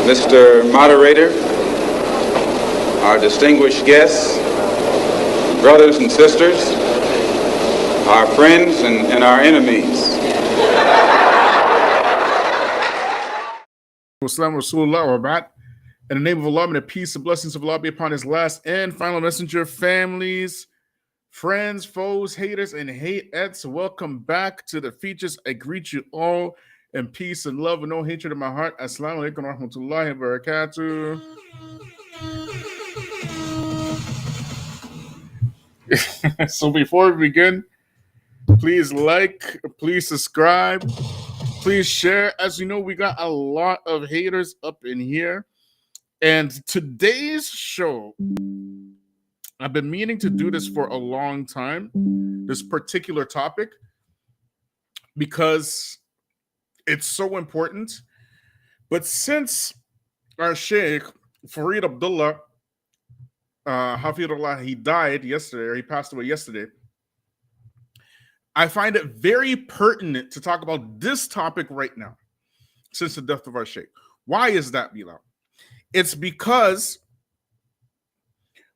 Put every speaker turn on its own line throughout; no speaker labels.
Mr. Moderator, our distinguished guests, brothers and sisters, our friends and our enemies.
Salaam Alaikum. In the name of Allah, may the peace and blessings of Allah be upon His last and final messenger, families, friends, foes, haters, and hateettes. Welcome back to the Feachaz. I greet you all in peace and love and no hatred in my heart. Assalamu alaikum wa rahmatullahi wa barakatuh. So before we begin, please like, please subscribe, please share. As you know, we got a lot of haters up in here. And today's show, I've been meaning to do this for a long time, this particular topic, because it's so important. But since our Sheikh, Farid Abdullah, Hafidullah, he died yesterday, or he passed away yesterday, I find it very pertinent to talk about this topic right now, since the death of our Sheikh. Why is that, Bilal? It's because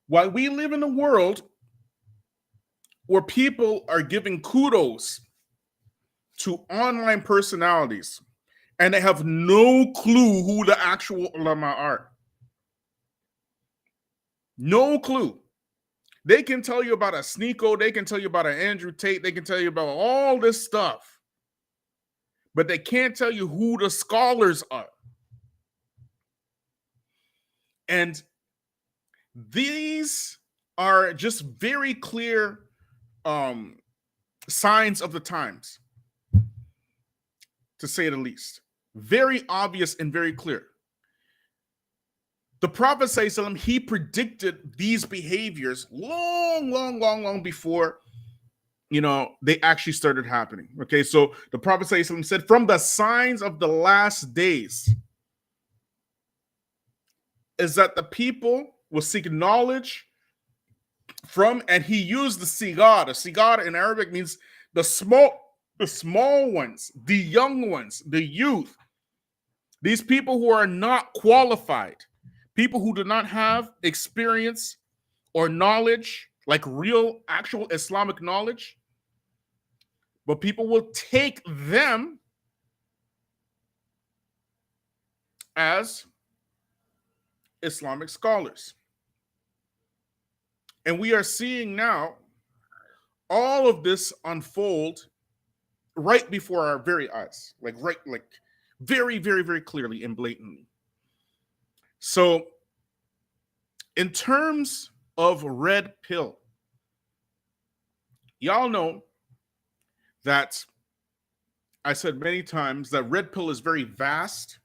while we live in a world where people are giving kudos to online personalities and they have no clue who the actual ulama are. No clue. They can tell you about a Sneeko, they can tell you about an Andrew Tate, they can tell you about all this stuff, but they can't tell you who the scholars are. And these are just very clear signs of the times, to say the least. Very obvious and very clear. The Prophet ﷺ, he predicted these behaviors long before, they actually started happening. Okay, so the Prophet ﷺ said, from the signs of the last days is that the people will seek knowledge from, and he used the sigar. The sigar in Arabic means the small ones, the young ones, the youth. These people who are not qualified, people who do not have experience or knowledge, like real, actual Islamic knowledge, but people will take them as Islamic scholars. And we are seeing now all of this unfold right before our very eyes, like very, very, very clearly and blatantly. So in terms of red pill, y'all know that I said many times that red pill is very vast.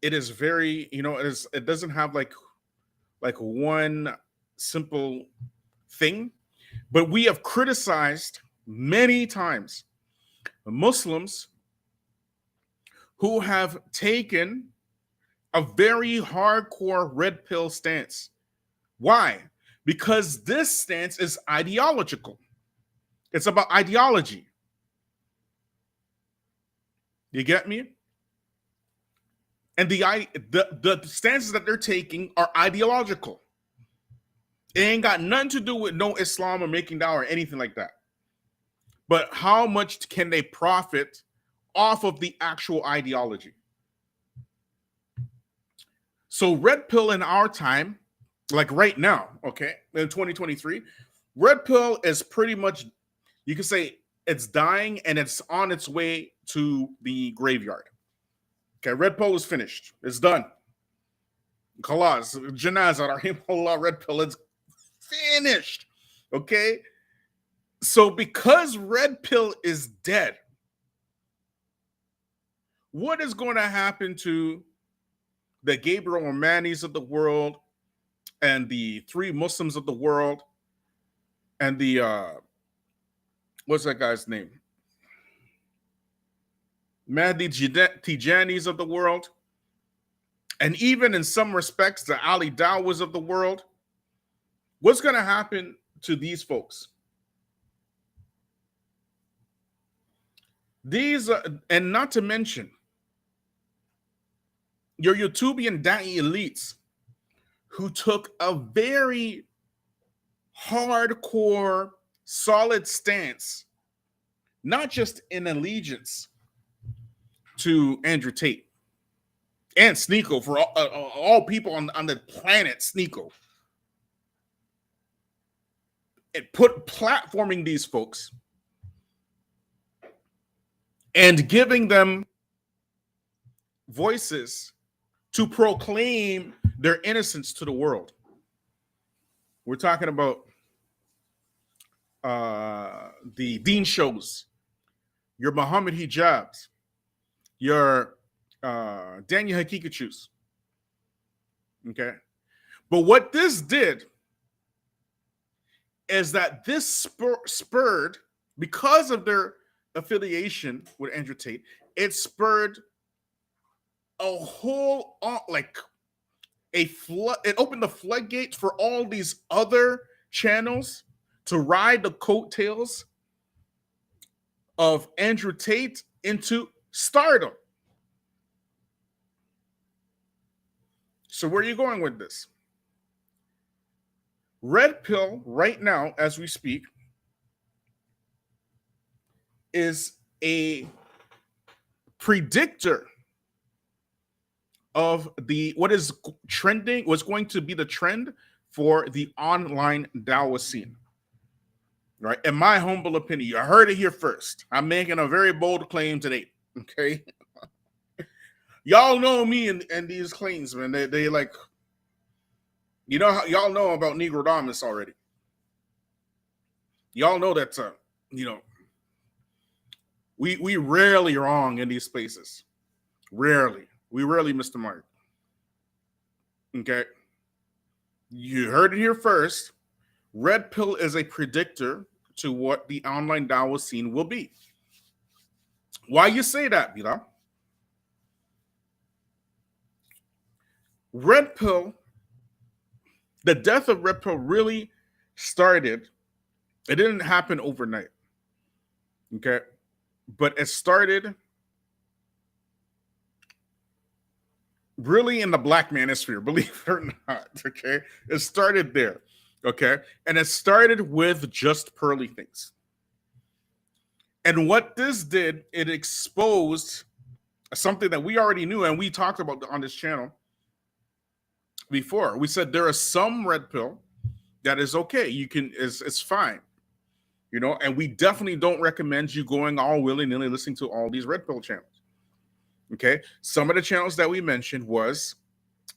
It is very, it doesn't have like one simple thing, but we have criticized many times Muslims who have taken a very hardcore red pill stance. Why? Because this stance is ideological. It's about ideology. You get me? And the stances that they're taking are ideological. It ain't got nothing to do with no Islam or making dawah or anything like that. But how much can they profit off of the actual ideology? So red pill in our time, like right now, okay, in 2023, red pill is pretty much, you can say it's dying and it's on its way to the graveyard. Okay, red pill is finished. It's done. Khalas, janazah, rahimahullah, red pill is finished. Okay? So because red pill is dead, what is going to happen to the Gabriel Romanis of the world and the three Muslims of the world and the, what's that guy's name? Mahdi Tijanis of the world, and even in some respects, the Ali Dawas of the world? What's going to happen to these folks? These, and not to mention, your YouTubian Da'i elites who took a very hardcore, solid stance, not just in allegiance to Andrew Tate and Sneeko, for all people on the planet, Sneeko. It put platforming these folks and giving them voices to proclaim their innocence to the world. We're talking about the Dean shows, your Muhammad Hijabs, your Daniel Hakikachus. Okay. But what this did is that this spurred, because of their affiliation with Andrew Tate, it spurred a whole, like a flood. It opened the floodgates for all these other channels to ride the coattails of Andrew Tate into stardom. So where are you going with this? Red Pill, right now, as we speak, is a predictor of what is trending, what's going to be the trend for the online Dawa scene. Right? In my humble opinion, you heard it here first. I'm making a very bold claim today. Okay. Y'all know me and these claims, man. They like, you know, y'all know about Negrodamus already. Y'all know that, you know, we rarely wrong in these spaces. Rarely. We rarely miss the mark. Okay. You heard it here first. Red Pill is a predictor to what the online Dawa scene will be. Why you say that, Bila? Red Pill, the death of Red Pill really started, it didn't happen overnight. Okay. But it started really in the Black manosphere, believe it or not. Okay. It started there. Okay. And it started with just pearly things. And what this did, it exposed something that we already knew and we talked about on this channel before. We said there are some Red Pill that is okay. You can, it's fine. You know, and we definitely don't recommend you going all willy-nilly listening to all these Red Pill channels. Okay. Some of the channels that we mentioned was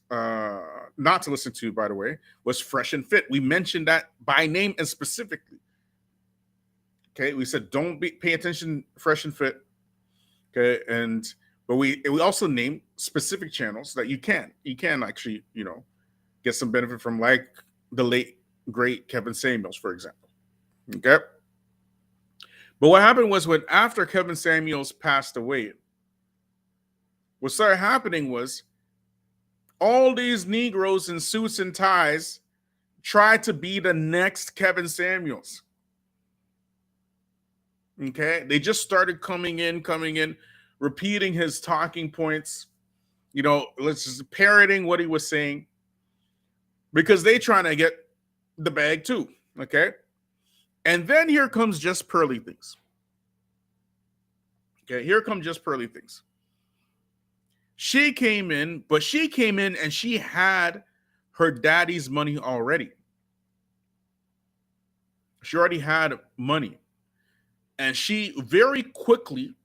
not to listen to, by the way, was Fresh and Fit. We mentioned that by name and specifically. Okay. We said don't pay attention Fresh and Fit. Okay. But we also named specific channels that you can actually, you know, get some benefit from, like the late great Kevin Samuels, for example. Okay. But what happened was, when after Kevin Samuels passed away, what started happening was all these Negroes in suits and ties tried to be the next Kevin Samuels. Okay. They just started coming in, repeating his talking points, you know, just parroting what he was saying, because they trying to get the bag too. Okay. And then here comes Just Pearly Things. Okay, here come Just Pearly Things. She came in and she had her daddy's money already. She already had money. And she very quickly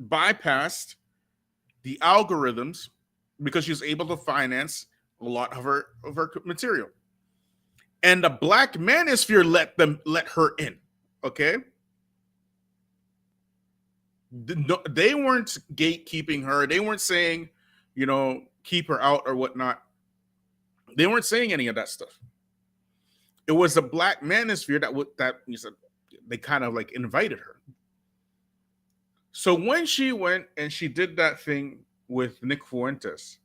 bypassed the algorithms because she was able to finance a lot of her material. And the Black manosphere let her in. Okay. They weren't gatekeeping her. They weren't saying, you know, keep her out or whatnot. They weren't saying any of that stuff. It was the Black manosphere that you said they kind of like invited her. So when she went and she did that thing with Nick Fuentes,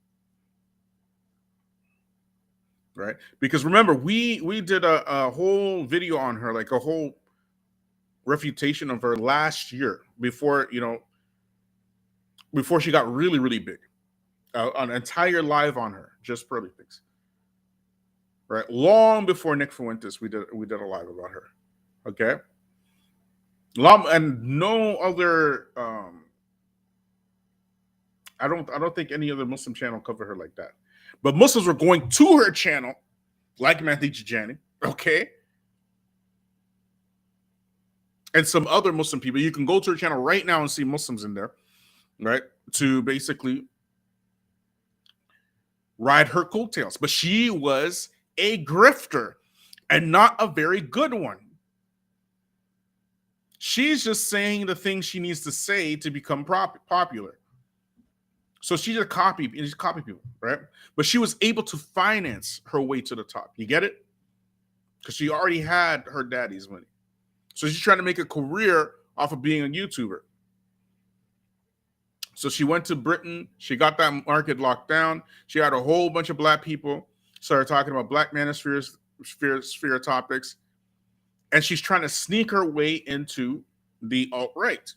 right? Because remember, we did a whole video on her, like a whole refutation of her last year before she got really, really big. an entire live on her, just pearly things. Right, long before Nick Fuentes, we did a live about her. Okay, and no other. I don't think any other Muslim channel covered her like that. But Muslims were going to her channel, like Mehdi Tijani, okay, and some other Muslim people. You can go to her channel right now and see Muslims in there, right, to basically ride her coattails. But she was a grifter and not a very good one. She's just saying the things she needs to say to become popular. So she just copy people, right? But she was able to finance her way to the top. You get it? Because she already had her daddy's money. So she's trying to make a career off of being a YouTuber. So she went to Britain. She got that market locked down. She had a whole bunch of black people started talking about black manosphere topics. And she's trying to sneak her way into the alt-right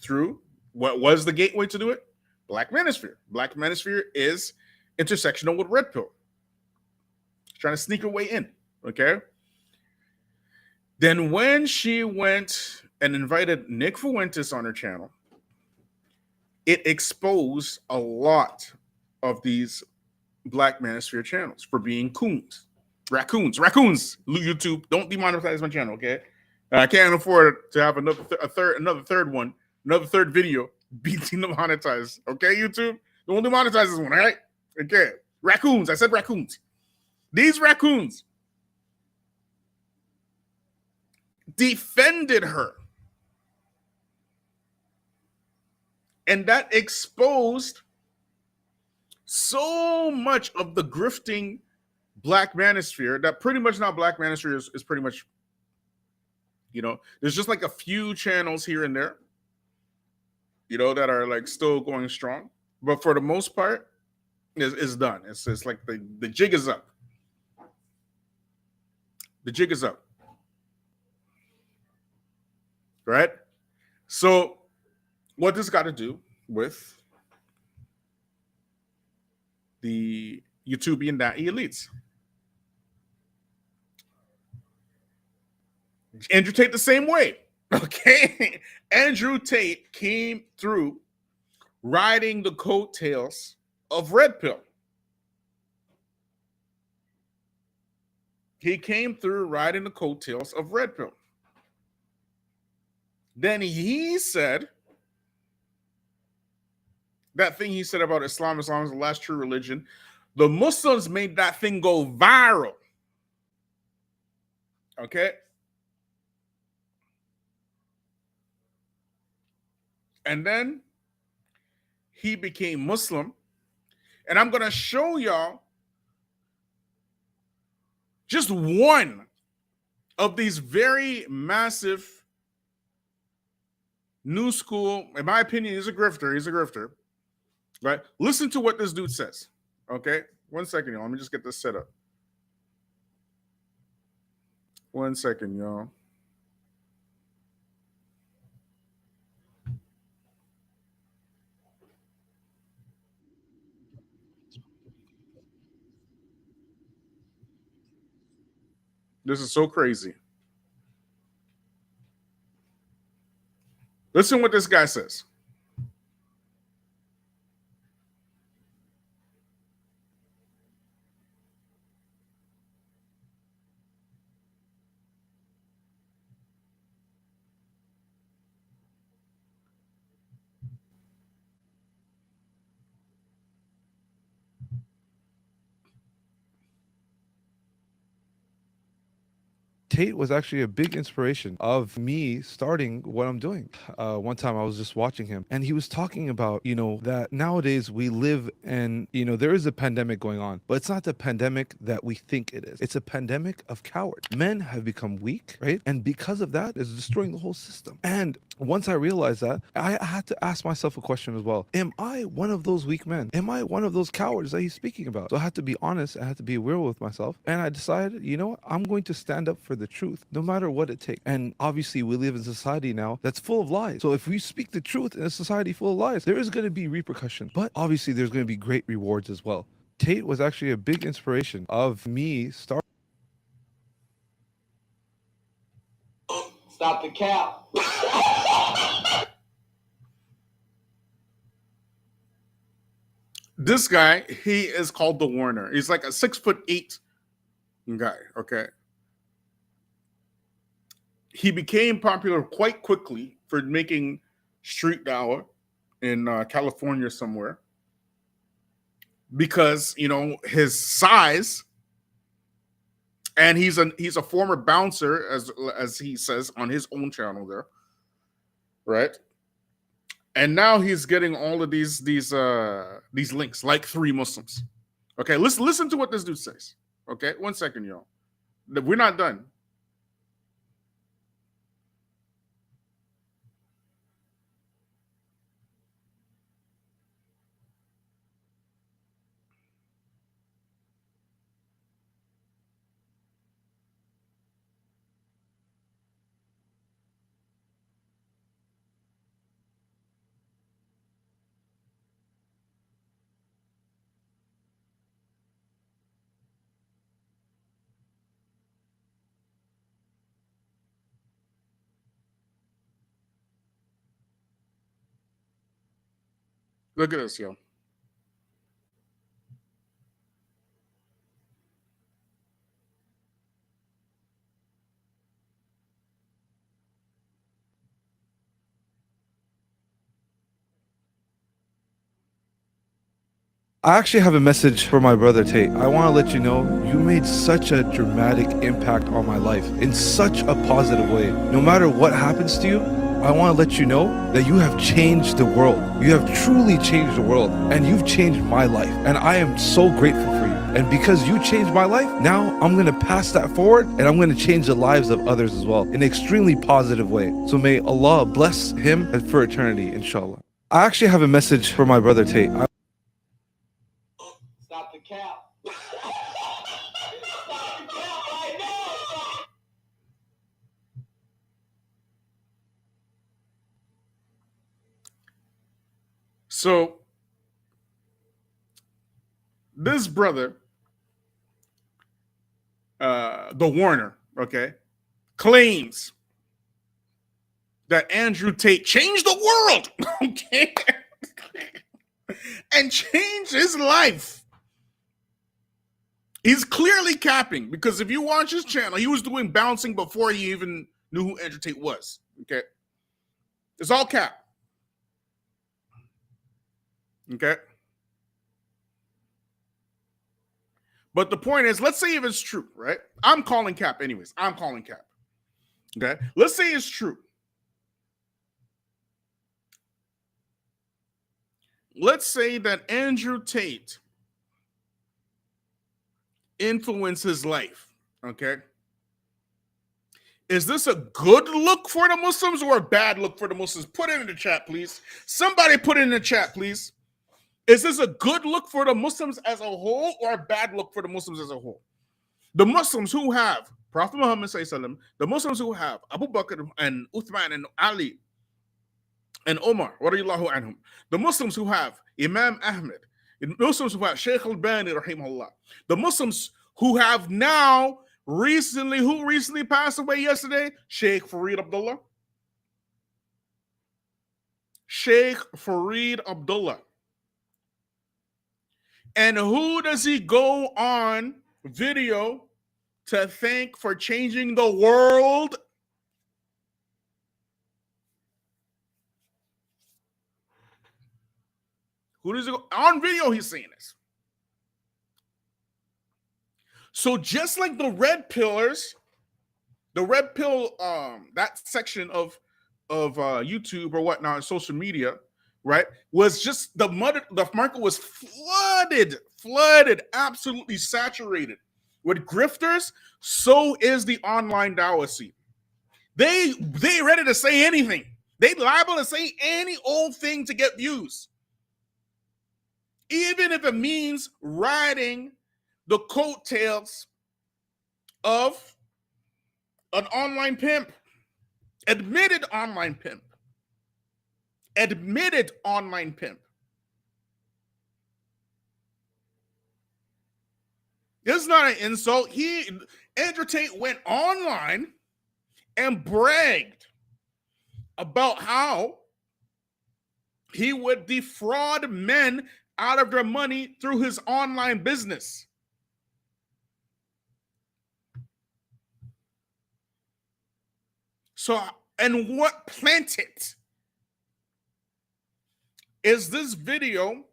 through what was the gateway to do it? Black manosphere. Black manosphere is intersectional with red pill. She's trying to sneak her way in, okay? Then when she went and invited Nick Fuentes on her channel, it exposed a lot of these black manosphere channels for being coons. Raccoons, YouTube, don't demonetize my channel, okay? I can't afford to have another third video be demonetized, okay, YouTube? Don't demonetize this one, all right? Okay, raccoons, I said raccoons. These raccoons defended her. And that exposed so much of the grifting black manosphere that pretty much now black manosphere is pretty much, there's just like a few channels here and there, that are like still going strong. But for the most part, it's done. It's like the jig is up. The jig is up. Right? So what this got to do with the YouTubian Da'i elites? Andrew Tate the same way, okay? Andrew Tate came through riding the coattails of Red Pill. He came through riding the coattails of Red Pill. Then he said that thing he said about Islam is the last true religion. The Muslims made that thing go viral. Okay? And then he became Muslim. And I'm going to show y'all just one of these very massive new school, in my opinion, he's a grifter, right? Listen to what this dude says, okay? 1 second, y'all. Let me just get this set up. 1 second, y'all. This is so crazy. Listen what this guy says.
Tate was actually a big inspiration of me starting what I'm doing. One time I was just watching him and he was talking about, that nowadays we live in, there is a pandemic going on, but it's not the pandemic that we think it is. It's a pandemic of cowards. Men have become weak, right? And because of that, it's destroying the whole system. And once I realized that, I had to ask myself a question as well. Am I one of those weak men? Am I one of those cowards that he's speaking about? So I had to be honest. I had to be real with myself. And I decided, I'm going to stand up for the truth, no matter what it takes. And obviously, we live in a society now that's full of lies. So if we speak the truth in a society full of lies, there is going to be repercussions. But obviously, there's going to be great rewards as well. Tate was actually a big inspiration of me starting.
Stop the cap.
This guy, he is called the Warner. He's like a 6'8" guy. Okay. He became popular quite quickly for making street dawah in California somewhere because his size, and he's a former bouncer as he says on his own channel there, right? And now he's getting all of these links like 3 Muslims. Okay, listen to what this dude says. Okay, 1 second, y'all. We're not done. Look at this, yo.
I actually have a message for my brother Tate. I want to let you know you made such a dramatic impact on my life in such a positive way. No matter what happens to you, I want to let you know that you have changed the world. You have truly changed the world, and you've changed my life. And I am so grateful for you. And because you changed my life, now I'm going to pass that forward, and I'm going to change the lives of others as well in an extremely positive way. So may Allah bless him for eternity, inshallah. I actually have a message for my brother Tate.
Stop the cap. Stop the cap right now.
So this brother, the Warner, okay, claims that Andrew Tate changed the world, okay, and changed his life. He's clearly capping, because if you watch his channel, he was doing bouncing before he even knew who Andrew Tate was. Okay, it's all cap. Okay, but the point is, let's say if it's true, right? I'm calling cap, anyways. I'm calling cap. Okay, let's say it's true. Let's say that Andrew Tate influenced his life. Okay, is this a good look for the Muslims or a bad look for the Muslims? Put it in the chat, please. Somebody put it in the chat, please. Is this a good look for the Muslims as a whole or a bad look for the Muslims as a whole? The Muslims who have Prophet Muhammad sallallahu, the Muslims who have Abu Bakr and Uthman and Ali and Omar, radiyallahu anhum, the Muslims who have Imam Ahmed, the Muslims who have Sheikh al-Bani, rahimahullah, the Muslims who have now who recently passed away yesterday? Sheikh Fareed Abdullah. Sheikh Fareed Abdullah. And who does he go on video to thank for changing the world? Who does he go on video? He's saying this. So just like the red pillars, the red pill, that section of YouTube or whatnot, social media, right, was just the market was flooded, absolutely saturated with grifters. So is the online dawah scene. They ready to say anything. They liable to say any old thing to get views, even if it means riding the coattails of an online pimp, admitted online pimp, admitted online pimp. This is not an insult. Andrew Tate went online and bragged about how he would defraud men out of their money through his online business. So, and what planted is this video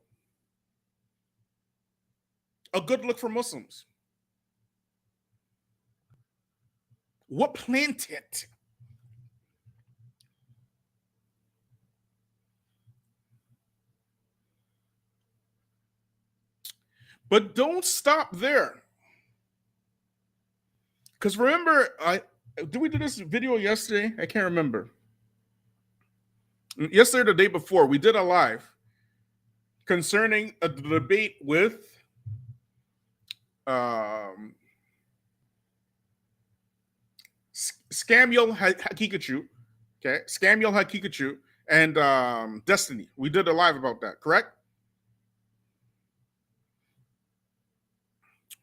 a good look for Muslims? What planted? But don't stop there. Because remember, did we do this video yesterday? I can't remember. Yesterday or the day before, we did a live concerning a debate with Scamyel Hakikachu, okay? Scamyel Hakikachu and Destiny. We did a live about that, correct?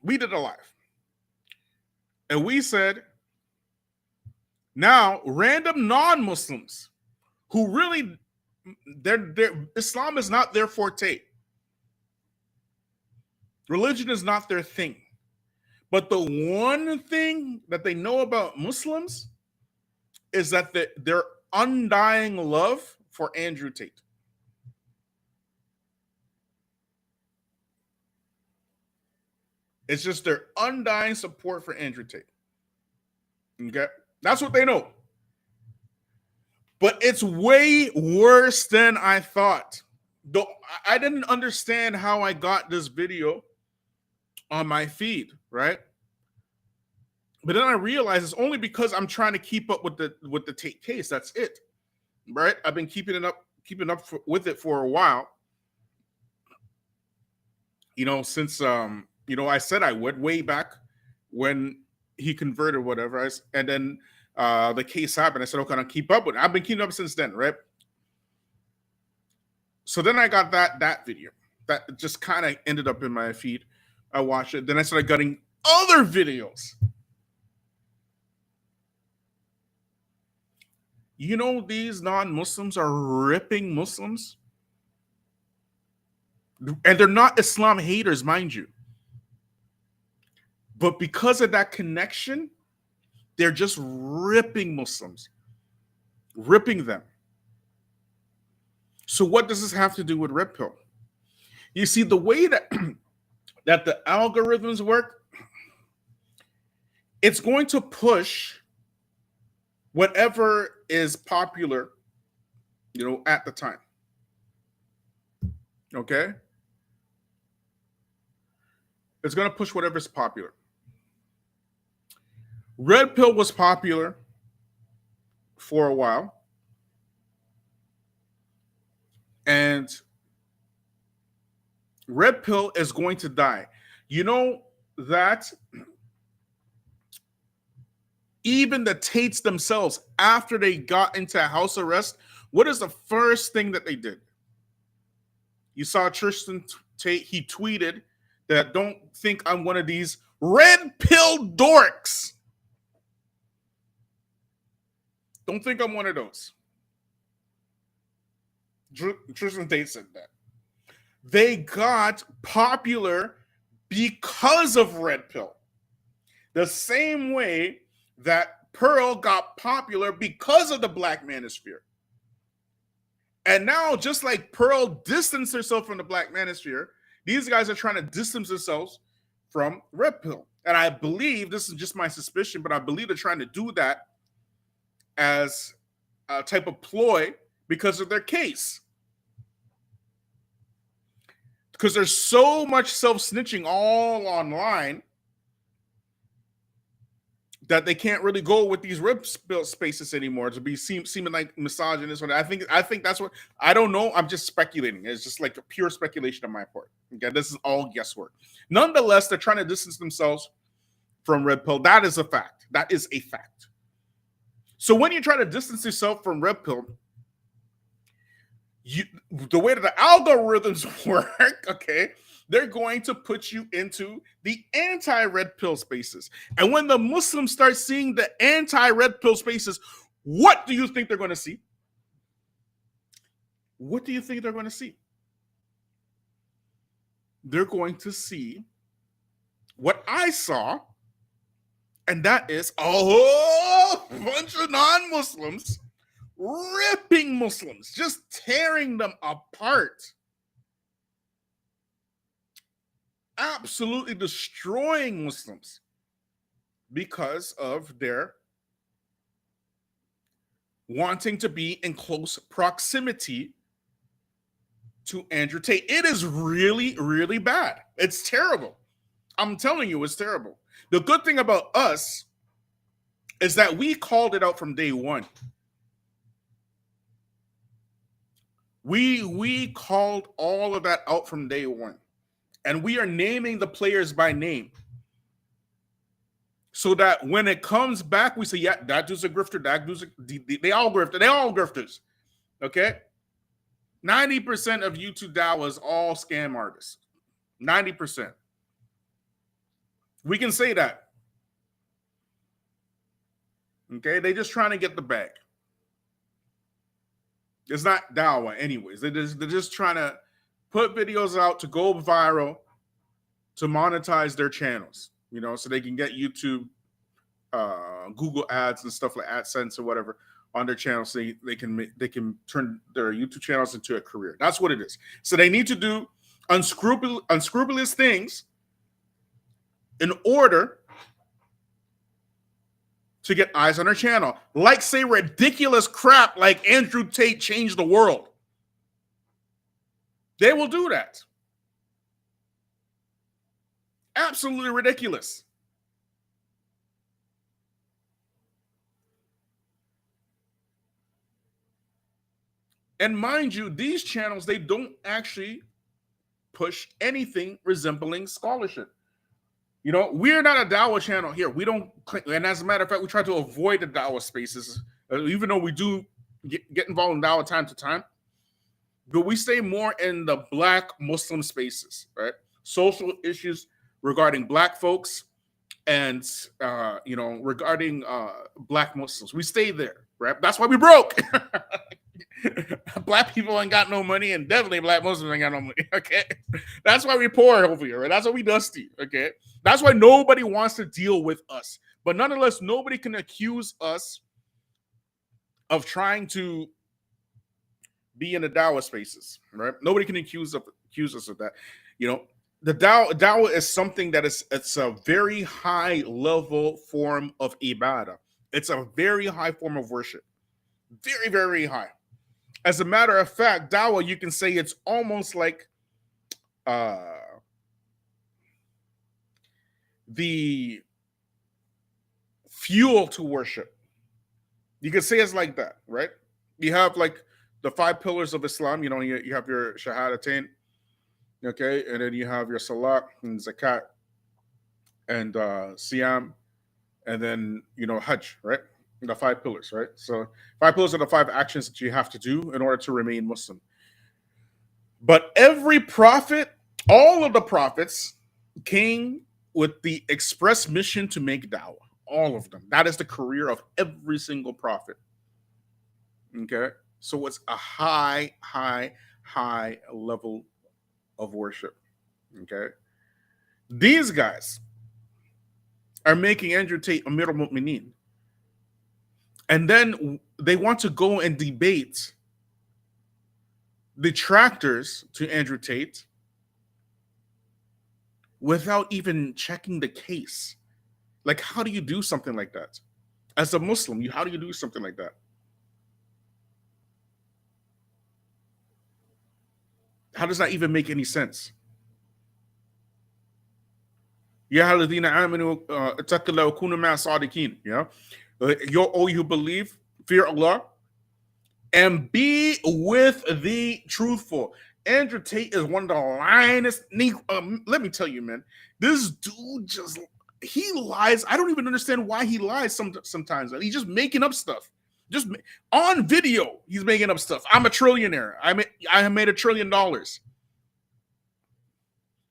We did a live. And we said, now random non-Muslims who really, Islam is not their forte. Religion is not their thing. But the one thing that they know about Muslims is that their undying love for Andrew Tate. It's just their undying support for Andrew Tate. Okay? That's what they know. But it's way worse than I thought. Though I didn't understand how I got this video on my feed, right? But then I realized it's only because I'm trying to keep up with the Tate case. That's it, right? I've been keeping up with it for a while. You know, since I said I would way back when he converted, whatever. And then the case happened. I said, okay, I'll keep up with it. I've been keeping up since then, right? So then I got that video that just kind of ended up in my feed. I watched it. Then I started getting other videos. You know, these non-Muslims are ripping Muslims. And they're not Islam haters, mind you. But because of that connection, they're just ripping Muslims. Ripping them. So what does this have to do with Red Pill? You see, the way that the algorithms work, it's going to push whatever is popular, at the time. Okay? It's going to push whatever's popular. Red Pill was popular for a while. And Red Pill is going to die. You know that even the Tates themselves, after they got into house arrest, what is the first thing that they did? You saw Tristan Tate, he tweeted that, "Don't think I'm one of these red pill dorks. Don't think I'm one of those." Tristan Tate said that. They got popular because of Red Pill. The same way that Pearl got popular because of the Black Manosphere. And now, just like Pearl distanced herself from the Black Manosphere, these guys are trying to distance themselves from Red Pill. And I believe, this is just my suspicion, but I believe they're trying to do that as a type of ploy because of their case. Because there's so much self-snitching all online that they can't really go with these rib spaces anymore to be seeming like misogynist. I think that's what, I don't know. I'm just speculating. It's just like a pure speculation on my part. Okay, this is all guesswork. Nonetheless, they're trying to distance themselves from Red Pill. That is a fact. That is a fact. So when you try to distance yourself from red pill, the way that the algorithms work, okay, they're going to put you into the anti-red pill spaces. And when the Muslims start seeing the anti-red pill spaces, what do you think they're going to see? What do you think they're going to see? They're going to see what I saw, and that is a whole bunch of non-Muslims ripping Muslims, just tearing them apart, absolutely destroying Muslims because of their wanting to be in close proximity to Andrew Tate. It is really, really bad. It's terrible. I'm telling you, it's terrible. The good thing about us is that we called it out from day one. We called all of that out from day one. And we are naming the players by name. So that when it comes back, we say, yeah, that dude's a grifter, that dude's they all grifter, they all grifters. Okay? 90% of YouTube DAO is all scam artists. 90%. We can say that. Okay? They're just trying to get the bag. It's not dawah anyways. They're just trying to put videos out to go viral, to monetize their channels, you know, so they can get YouTube, Google ads and stuff like AdSense or whatever on their channel, so they can turn their YouTube channels into a career. That's what it is. So they need to do unscrupulous things in order to get eyes on their channel. Like say ridiculous crap like Andrew Tate changed the world. They will do that. Absolutely ridiculous. And mind you, these channels, they don't actually push anything resembling scholarship. You know, we're not a Dawah channel here. We don't, and as a matter of fact, we try to avoid the Dawah spaces, even though we do get involved in Dawah time to time. But we stay more in the Black Muslim spaces, right? Social issues regarding Black folks and, you know, regarding Black Muslims. We stay there, right? That's why we broke. Black people ain't got no money, and definitely Black Muslims ain't got no money. Okay, that's why we poor over here. Right? That's why we dusty. Okay, that's why nobody wants to deal with us. But nonetheless, nobody can accuse us of trying to be in the Dawah spaces. Right? Nobody can accuse us of that. You know, the Dawah is something that it's a very high level form of ibadah. It's a very high form of worship. Very, very high. As a matter of fact, Dawah, you can say it's almost like the fuel to worship. You can say it's like that, right? You have like the 5 pillars of Islam. You know, you have your shahadatain, okay, and then you have your salat and zakat and siyam, and then, you know, hajj, right? The 5 pillars, right? So 5 pillars are the 5 actions that you have to do in order to remain Muslim. But every prophet, all of the prophets came with the express mission to make dawah. All of them. That is the career of every single prophet. Okay? So it's a high, high, high level of worship. Okay? These guys are making Andrew Tate Amir al-Mu'mineen. And then they want to go and debate detractors to Andrew Tate without even checking the case. Like, how do you do something like that? As a Muslim, how do you do something like that? How does that even make any sense? Ya alladhina amanu ittaqillaha wa kunu ma'a sadiqin. You know, all you believe, fear Allah, and be with the truthful. Andrew Tate is one of the lionest. Let me tell you, man, this dude he lies. I don't even understand why he lies sometimes. He's just making up stuff. Just on video, he's making up stuff. I'm a trillionaire. I made $1 trillion.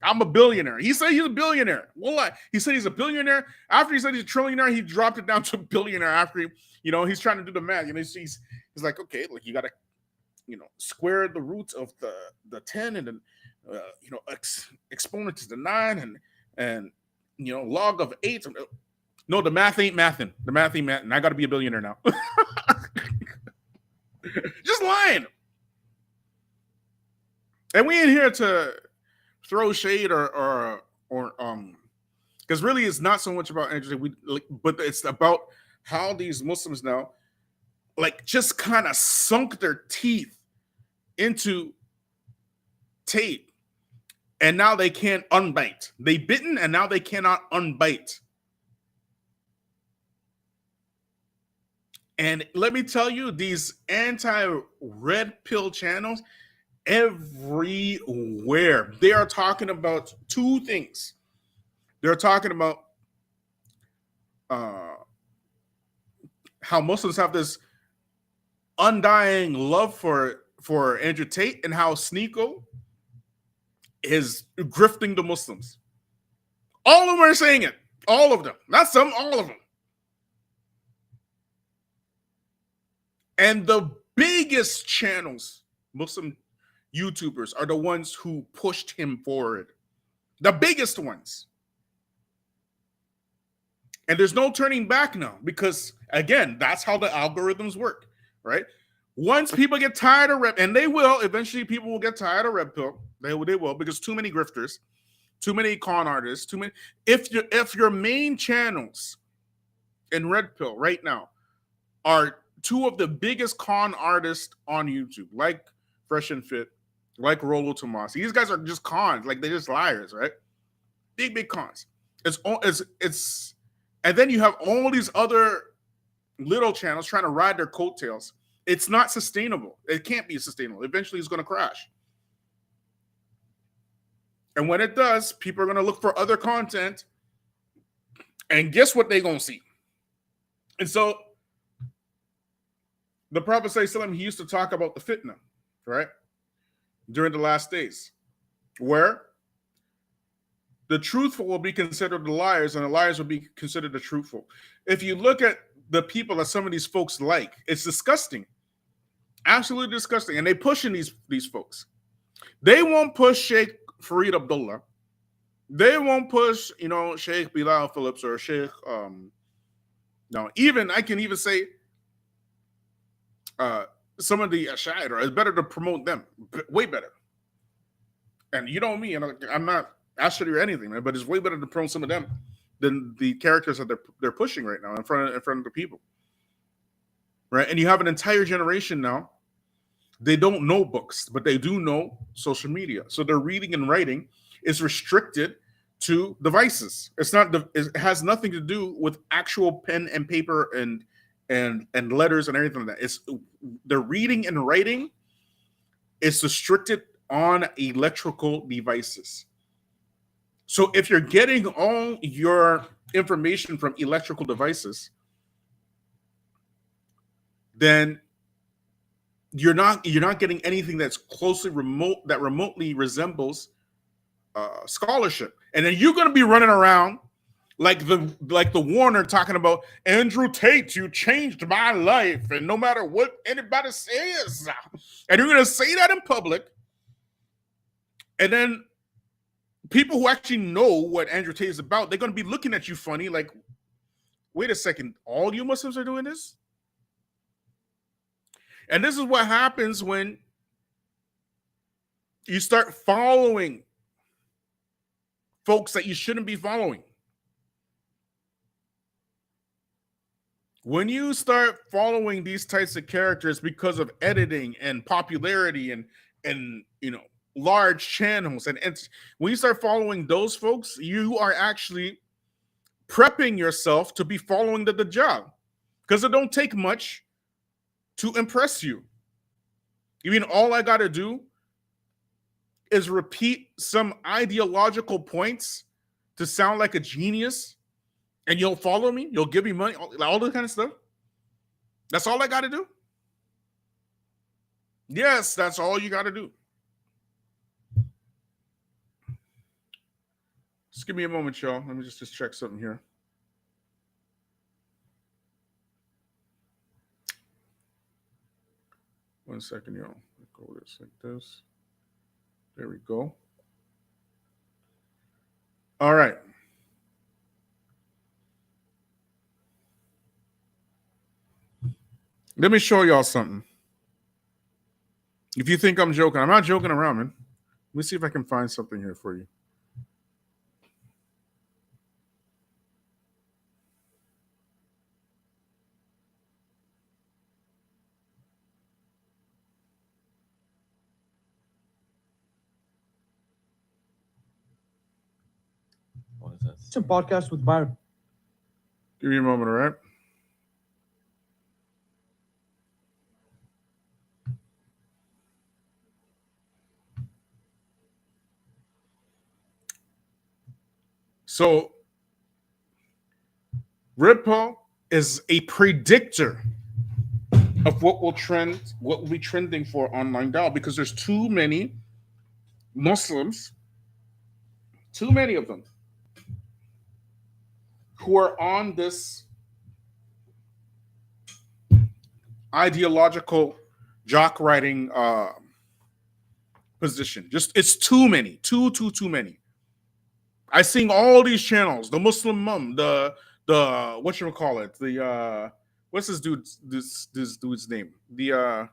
I'm a billionaire. He said he's a billionaire. Well, he said he's a billionaire. After he said he's a trillionaire, he dropped it down to a billionaire. After he's trying to do the math. He's like, okay, like you got to, square the roots of the 10 and then, exponent to the 9 and log of 8. No, the math ain't mathin'. The math ain't mathin'. I got to be a billionaire now. Just lying. And we ain't here to throw shade or because really it's not so much about Andrew, but it's about how these Muslims now like just kind of sunk their teeth into Tate, and now they can't unbite. They bitten, and now they cannot unbite. And let me tell you, these anti-red pill channels, everywhere, they are talking about two things. They're talking about how Muslims have this undying love for Andrew Tate, and how Sneeko is grifting the Muslims. All of them are saying it. All of them. Not some, all of them. And the biggest channels, Muslim YouTubers, are the ones who pushed him forward. The biggest ones. And there's no turning back now because, again, that's how the algorithms work, right? Once people get tired of Red, and they will, eventually people will get tired of Red Pill. They will, because too many grifters, too many con artists, too many. If your main channels in Red Pill right now are two of the biggest con artists on YouTube, like Fresh and Fit, like Rolo Tomas. These guys are just cons, like they're just liars, right? Big cons. It's and then you have all these other little channels trying to ride their coattails. It's not sustainable. It can't be sustainable. Eventually it's going to crash. And when it does, people are going to look for other content. And guess what they're going to see? And so the Prophet ﷺ, he used to talk about the fitna, right? During the last days, where the truthful will be considered the liars and the liars will be considered the truthful. If you look at the people that some of these folks like, it's disgusting. Absolutely disgusting. And they pushing these folks. They won't push Sheikh Fareed Abdullah. They won't push, Sheikh Bilal Phillips or Sheikh no, I can even say some of the Ash'ari. It's better to promote them. Way better. And you know me, and I'm not Ash'ari or anything, man, but it's way better to promote some of them than the characters that they're pushing right now in front of the people. Right? And you have an entire generation now. They don't know books, but they do know social media. So their reading and writing is restricted to devices. It has nothing to do with actual pen and paper and letters and everything like that. It's the reading and writing is restricted on electrical devices. So if you're getting all your information from electrical devices, then you're not getting anything that's remotely resembles scholarship. And then you're going to be running around like the Warner talking about Andrew Tate, you changed my life, and no matter what anybody says, and you're going to say that in public, and then people who actually know what Andrew Tate is about, they're going to be looking at you funny, like, wait a second, all you Muslims are doing this? And this is what happens when you start following folks that you shouldn't be following. When you start following these types of characters because of editing and popularity and large channels, and when you start following those folks, you are actually prepping yourself to be following the Dajjal, because it don't take much to impress you. You mean all I got to do is repeat some ideological points to sound like a genius And you'll follow me. You'll give me money. All that kind of stuff. That's all I got to do. Yes, that's all you got to do. Just give me a moment, y'all. Let me just check something here. One second, y'all. Go this like this. There we go. All right. Let me show y'all something. If you think I'm joking, I'm not joking around, man. Let me see if I can find something here for you.
What is that?
It's a podcast with Byron.
Give me a moment, all right? So, Ripple is a predictor of what will be trending for online now, because there's too many Muslims, too many of them, who are on this ideological jock riding position. Just it's too many, too many. I seen all these channels, the Muslim Mum, the what you call it, the what's this dude's name, the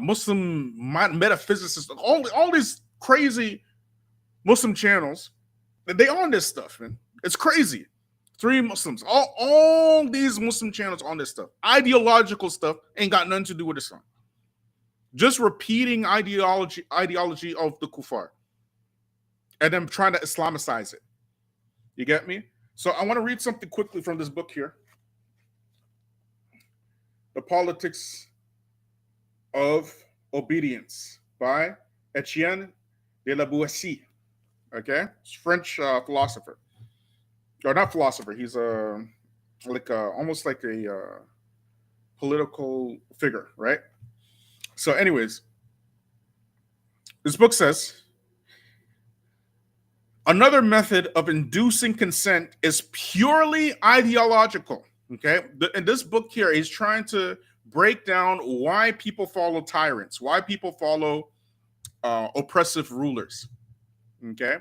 Muslim metaphysicist, all these crazy Muslim channels, they on this stuff, man. It's crazy. 3 Muslims, all these Muslim channels on this stuff. Ideological stuff ain't got nothing to do with Islam. Just repeating ideology of the kuffar, and then trying to Islamicize it. You get me? So I want to read something quickly from this book here, The Politics of Obedience by Etienne de la Boétie. Okay, it's French philosopher, or not philosopher. He's almost like a political figure, right? So, anyways, this book says another method of inducing consent is purely ideological. Okay, in this book here, he's trying to break down why people follow tyrants, why people follow oppressive rulers. Okay,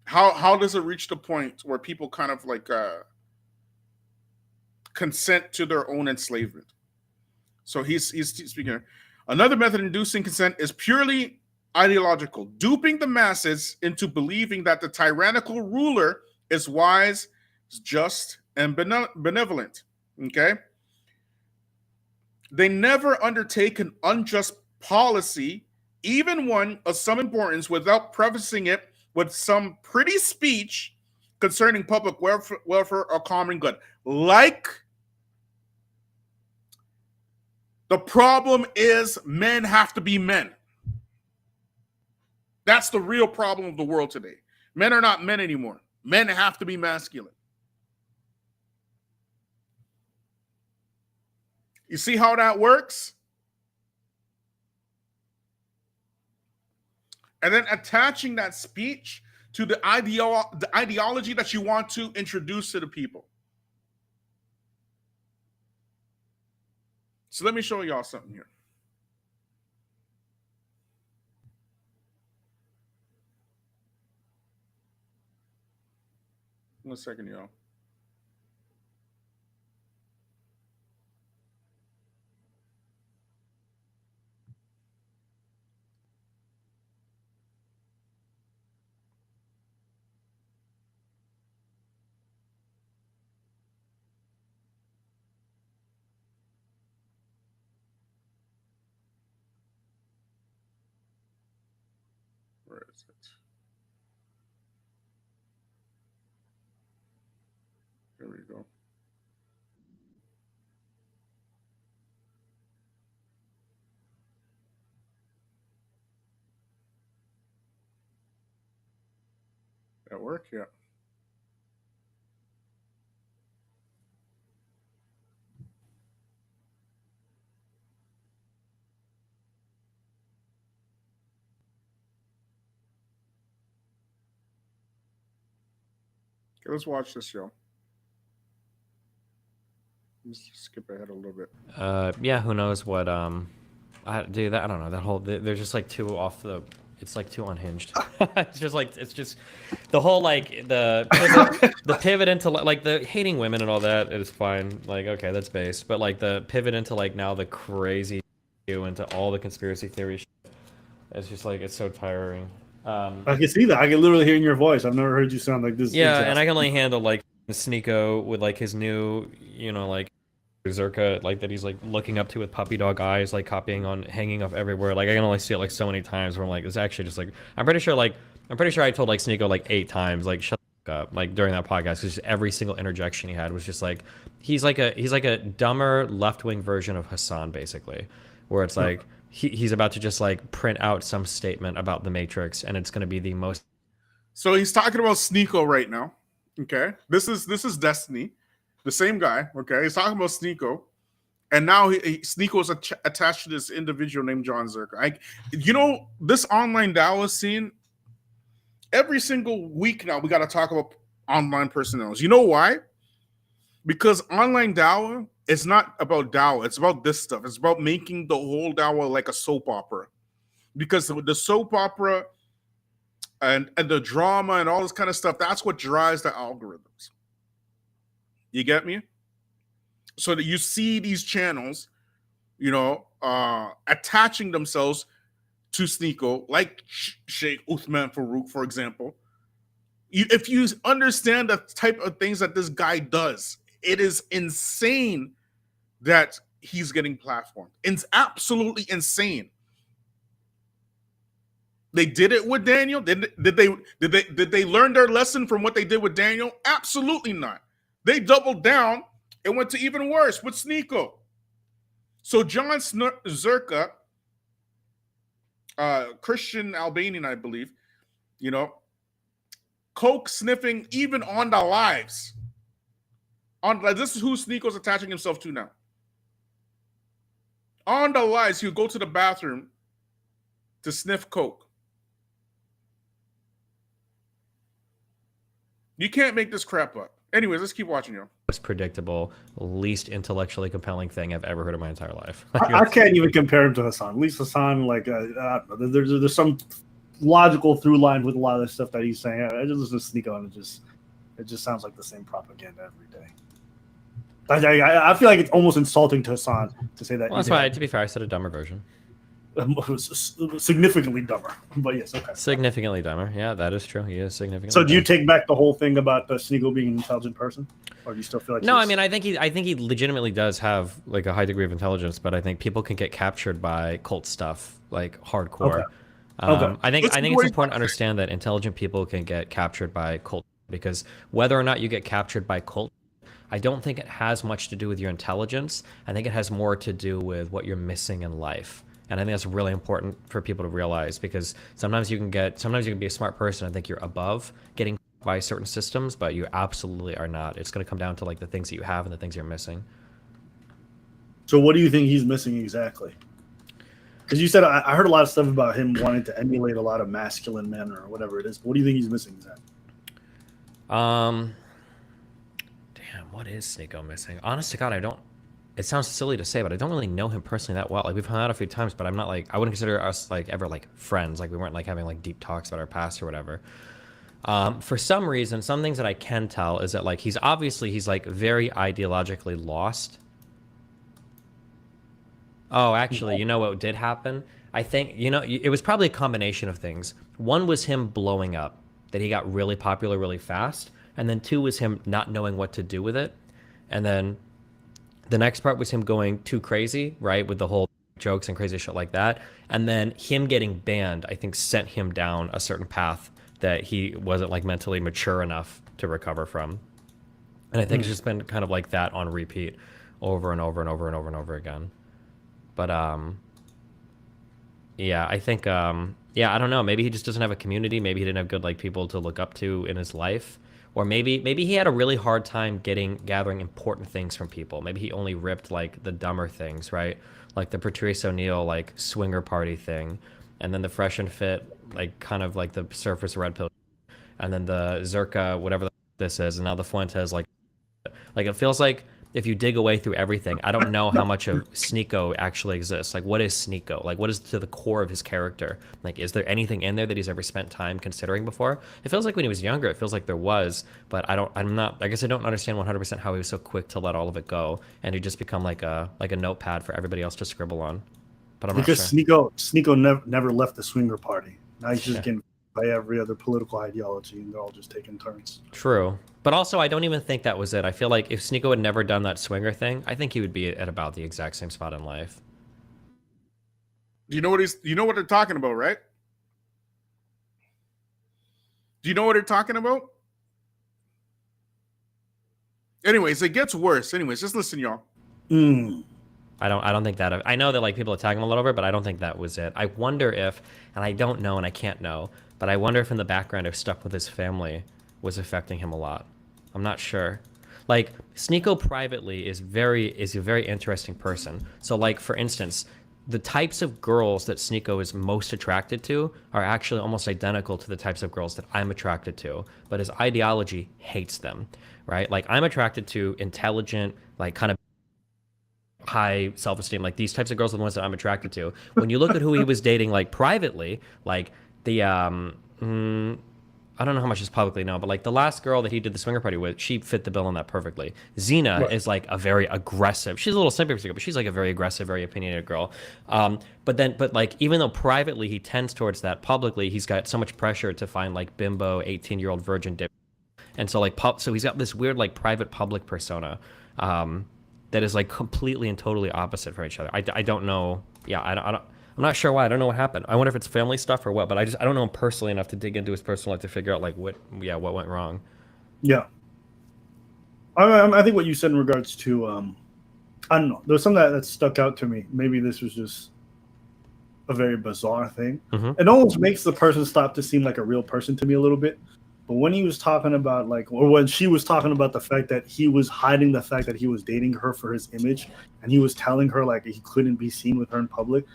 how does it reach the point where people kind of like consent to their own enslavement? So he's speaking here. Another method of inducing consent is purely ideological, duping the masses into believing that the tyrannical ruler is wise, just, and benevolent. Okay? They never undertake an unjust policy, even one of some importance, without prefacing it with some pretty speech concerning public welfare or common good. Like, the problem is men have to be men. That's the real problem of the world today. Men are not men anymore. Men have to be masculine. You see how that works? And then attaching that speech to the ideology that you want to introduce to the people. So let me show y'all something here. One second, y'all. Where is it? There we go. That work? Yeah. let's watch this, yo. Let's skip ahead a little bit.
Yeah, who knows what I do that. I don't know that whole. They're just like too off the. It's like too unhinged. It's just the whole like the pivot into like the hating women and all that is fine. Like okay, that's base. But like the pivot into like now the crazy into all the conspiracy theory shit, it's just like it's so tiring.
I can see that. I can literally hear in your voice. I've never heard you sound like this.
Yeah, and I can only handle like Sneeko with like his new, like Zerka, like that he's like looking up to with puppy dog eyes, like copying on hanging up everywhere. Like I can only see it like so many times where I'm like, it's actually just like I'm pretty sure I told like Sneeko like 8 times, like shut the fuck up, like during that podcast, because every single interjection he had was just like he's like a dumber left-wing version of Hassan, basically, where it's like he's about to just like print out some statement about the Matrix and it's gonna be the most.
So he's talking about Sneeko right now. Okay, this is Destiny, the same guy. Okay, he's talking about Sneeko, and now Sneeko is attached to this individual named John Zerka. This online Dawa scene. Every single week now, we got to talk about online personnel. You know why? Because online Dawa is not about Dawa. It's about this stuff. It's about making the whole Dawa like a soap opera. Because the soap opera and the drama and all this kind of stuff, that's what drives the algorithms. You get me? So that you see these channels, attaching themselves to Sneeko, like Sheikh Uthman Farouk, for example. If you understand the type of things that this guy does, it is insane that he's getting platformed. It's absolutely insane. They did it with Daniel. Did they learn their lesson from what they did with Daniel? Absolutely not. They doubled down and went to even worse with Sneeko. So John Zerka, Christian Albanian, I believe, coke sniffing even on the lives. This is who Sneeko's attaching himself to now. On the lives, he'll go to the bathroom to sniff coke. You can't make this crap up. Anyways, let's keep watching, yo.
Most predictable, least intellectually compelling thing I've ever heard in my entire life.
I can't even compare him to Hassan. At least Hassan, like, there's some logical through line with a lot of the stuff that he's saying. I just listen to Sneeko and it just sounds like the same propaganda every day. I feel like it's almost insulting to Hassan to say that.
Well, that's why, to be fair, I said a dumber version.
Significantly dumber, but yes, okay.
Significantly dumber, yeah, that is true. He is significantly.
So, do you take back the whole thing about Sneeko being an intelligent person, or do you still feel like?
No, I mean, I think he legitimately does have like a high degree of intelligence, but I think people can get captured by cult stuff, like hardcore.
Okay.
I think it's important to understand that intelligent people can get captured by cult, because whether or not you get captured by cult, I don't think it has much to do with your intelligence. I think it has more to do with what you're missing in life. And I think that's really important for people to realize, because sometimes you can be a smart person and think you're above getting by certain systems, but you absolutely are not. It's going to come down to like the things that you have and the things you're missing.
So what do you think he's missing exactly? Because you said I heard a lot of stuff about him wanting to emulate a lot of masculine men or whatever it is. What do you think he's missing exactly?
Damn, what is Sneeko missing? Honest to God, I don't. It sounds silly to say, but I don't really know him personally that well. Like, we've hung out a few times, but I'm not like, I wouldn't consider us like ever like friends. Like, we weren't like having like deep talks about our past or whatever. For some reason, some things that I can tell is that like he's like very ideologically lost. Oh, actually, you know what did happen? I think, it was probably a combination of things. One was him blowing up, that he got really popular really fast. And then 2 was him not knowing what to do with it. And then the next part was him going too crazy, right? With the whole jokes and crazy shit like that. And then him getting banned, I think, sent him down a certain path that he wasn't like mentally mature enough to recover from. And I think it's just been kind of like that on repeat over and over and over and over and over again. But yeah, I think I don't know. Maybe he just doesn't have a community. Maybe he didn't have good like people to look up to in his life. Or maybe he had a really hard time gathering important things from people. Maybe he only ripped like the dumber things, right? Like the Patrice O'Neill like swinger party thing, and then the Fresh and Fit like kind of like the surface red pill, and then the Zerka whatever this is, and now the Fuentes like it feels like if you dig away through everything, I don't know how much of Sneeko actually exists. Like, what is Sneeko? Like, what is to the core of his character? Like, is there anything in there that he's ever spent time considering before? It feels like when he was younger, it feels like there was, but I guess I don't understand 100% how he was so quick to let all of it go and he just become like a notepad for everybody else to scribble on. But I'm
because
not sure.
Sneeko never left the swinger party. Now he's just
Yeah.
getting by every other political ideology, and they're all just taking turns.
True. But also, I don't even think that was it. I feel like if Sneeko had never done that swinger thing, I think he would be at about the exact same spot in life.
You know what they're talking about, right? Do you know what they're talking about? Anyways, it gets worse. Anyways, just listen, y'all.
I don't think that. I know that like people attack him a little bit, but I don't think that was it. I wonder if, and I don't know, and I can't know, but I wonder if in the background, if stuff with his family was affecting him a lot. I'm not sure. Like Sneeko privately is a very interesting person. So like for instance, the types of girls that Sneeko is most attracted to are actually almost identical to the types of girls that I'm attracted to, but his ideology hates them, right? Like I'm attracted to intelligent, like kind of high self-esteem, like these types of girls are the ones that I'm attracted to. When you look at who he was dating like privately, like the I don't know how much is publicly known, but like the last girl that he did the swinger party with, she fit the bill on that perfectly. Xena is like a very aggressive, she's a little sympathetic, but she's like a very aggressive, very opinionated girl. But like even though privately he tends towards that, publicly he's got so much pressure to find like bimbo 18-year-old virgin dip. And so like so he's got this weird like private public persona that is like completely and totally opposite from each other. I don't know. Yeah, I'm not sure why. I don't know what happened. I wonder if it's family stuff or what, but I don't know him personally enough to dig into his personal life to figure out like what went wrong.
Yeah. I think what you said in regards to I don't know. There's something that stuck out to me. Maybe this was just a very bizarre thing. It almost makes the person stop to seem like a real person to me a little bit. But when he was talking about or when she was talking about the fact that he was hiding the fact that he was dating her for his image, and he was telling her like he couldn't be seen with her in public.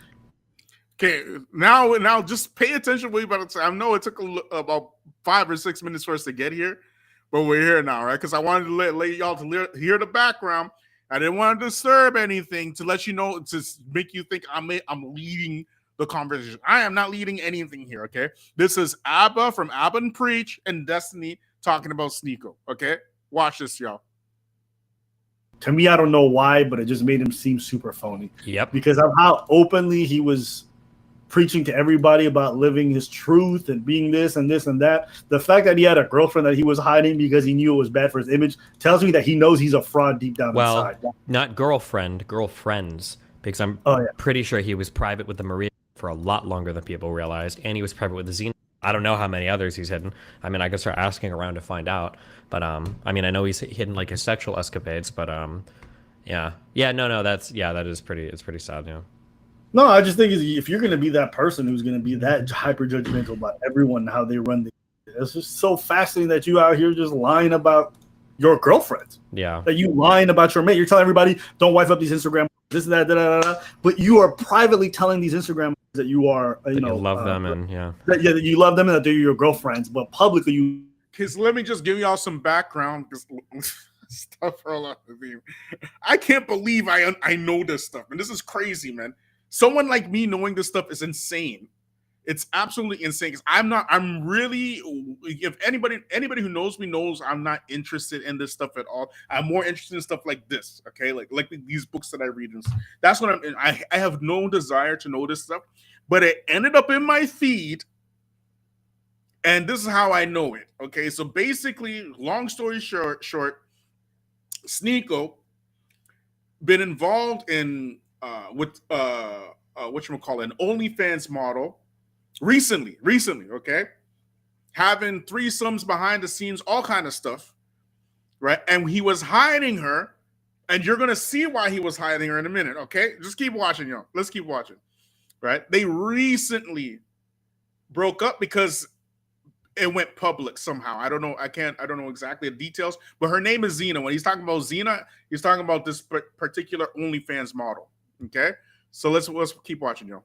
Okay, now just pay attention to what you're about to say. I know it took about 5 or 6 minutes for us to get here, but we're here now, right? Because I wanted to let y'all to hear the background. I didn't want to disturb anything to let you know, to make you think I'm leading the conversation. I am not leading anything here, okay? This is Abba from Abba and Preach and Destiny talking about Sneeko, okay? Watch this, y'all.
To me, I don't know why, but it just made him seem super phony.
Yep.
Because of how openly he was preaching to everybody about living his truth and being this and this and that. The fact that he had a girlfriend that he was hiding because he knew it was bad for his image tells me that he knows he's a fraud deep down inside.
Not girlfriends, because I'm pretty sure he was private with the Maria for a lot longer than people realized, and he was private with the Xena. I don't know how many others he's hidden. I mean, I could start asking around to find out. But I mean, I know he's hidden like his sexual escapades, but that is pretty sad, yeah.
No, I just think if you're going to be that person who's going to be that hyper judgmental about everyone and how they run it's just so fascinating that you out here just lying about your girlfriend.
Yeah.
That you lying about your mate. You're telling everybody, don't wife up these Instagram, this and that, but you are privately telling these Instagram that you are, you
love them and
that you love them and that they're your girlfriends, but publicly you.
Because let me just give y'all some background. Stuff I can't believe I know this stuff, and this is crazy, man. Someone like me knowing this stuff is insane. It's absolutely insane. Because I'm really, if anybody who knows me knows I'm not interested in this stuff at all. I'm more interested in stuff like this, okay? Like these books that I read. And that's what I have no desire to know this stuff, but it ended up in my feed. And this is how I know it, okay? So basically, long story short, Sneeko been involved in with whatchamacallit, an OnlyFans model recently, okay? Having threesomes behind the scenes, all kind of stuff, right? And he was hiding her, and you're gonna see why he was hiding her in a minute, okay? Just keep watching, y'all. Let's keep watching, right? They recently broke up because it went public somehow. I don't know. I don't know exactly the details, but her name is Xena. When he's talking about Xena, he's talking about this particular OnlyFans model. Okay. So let's keep watching, y'all.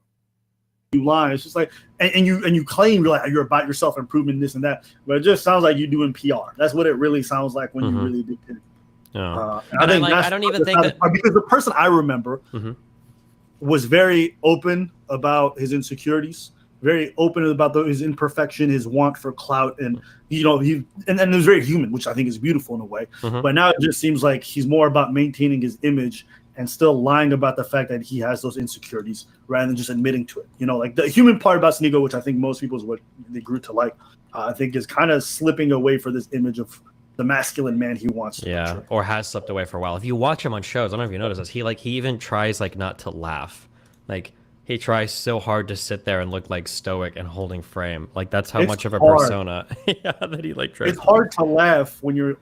line. It's just like, and you claim you're about your self improvement, this and that, but it just sounds like you're doing PR. That's what it really sounds like when you really do it.
Yeah.
I
don't even think that
because the person I remember was very open about his insecurities, very open about his imperfection, his want for clout, and he and it was very human, which I think is beautiful in a way. But now it just seems like he's more about maintaining his image and still lying about the fact that he has those insecurities rather than just admitting to it. Like the human part about Sneeko, which I think most people is what they grew to like, I think is kind of slipping away for this image of the masculine man he wants to portray.
Or has slipped away for a while. If you watch him on shows, I don't know if you notice this, he even tries like not to laugh. Like he tries so hard to sit there and look like stoic and holding frame. Like that's how much of a persona that he like tries.
It's hard to laugh when you're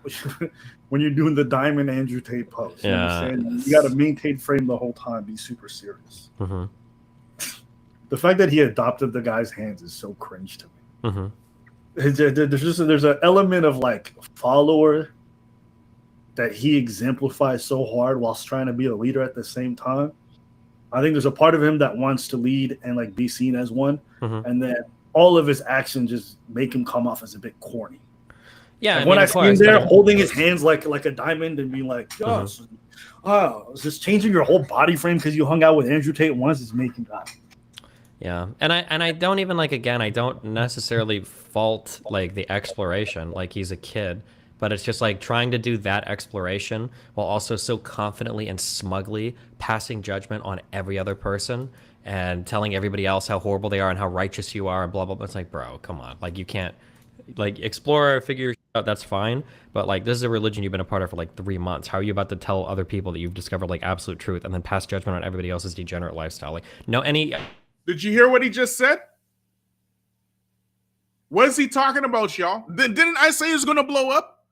when you're doing the Diamond Andrew Tate pose. You understand? You got to maintain frame the whole time, be super serious. The fact that he adopted the guy's hands is so cringe to me. There's an element of like follower that he exemplifies so hard whilst trying to be a leader at the same time. I think there's a part of him that wants to lead and like be seen as one, and then all of his actions just make him come off as a bit corny.
Yeah,
like when I see him there holding his hands like a diamond and being like, "Gosh, is this changing your whole body frame because you hung out with Andrew Tate once?" It's making that.
Yeah, and I don't even like, again, I don't necessarily fault like the exploration, like he's a kid, but it's just like trying to do that exploration while also so confidently and smugly passing judgment on every other person and telling everybody else how horrible they are and how righteous you are and blah blah blah. It's like, bro, come on, like you can't like explore, figure your shit out, that's fine, but like this is a religion you've been a part of for like 3 months. How are you about to tell other people that you've discovered like absolute truth and then pass judgment on everybody else's degenerate lifestyle? Like
Did you hear what he just said? What is he talking about, y'all? Didn't I say he's gonna blow up?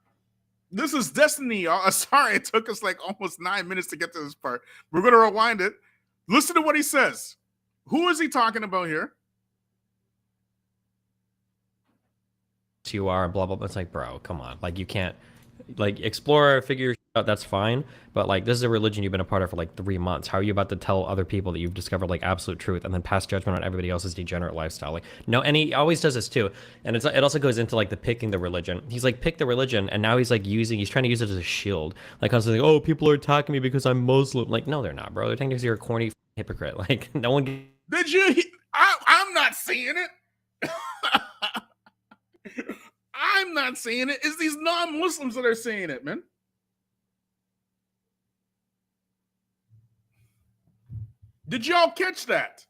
This is destiny, y'all. Sorry, it took us like almost 9 minutes to get to this part. We're gonna rewind it. Listen to what he says. Who is he talking about here?
You are and blah blah blah. It's like, bro, come on, like you can't like explore, figure your shit out, that's fine, but like this is a religion you've been a part of for like 3 months. How are you about to tell other people that you've discovered like absolute truth and then pass judgment on everybody else's degenerate lifestyle? Like no, and he always does this too, and it also goes into like the picking the religion. He's like pick the religion, and now he's like he's trying to use it as a shield, like constantly, oh, people are attacking me because I'm Muslim. Like no, they're not, bro. They're attacking because you're a corny hypocrite. Like no one.
Did you? I'm not seeing it. I'm not saying it. It's these non-Muslims that are saying it, man. Did y'all catch that?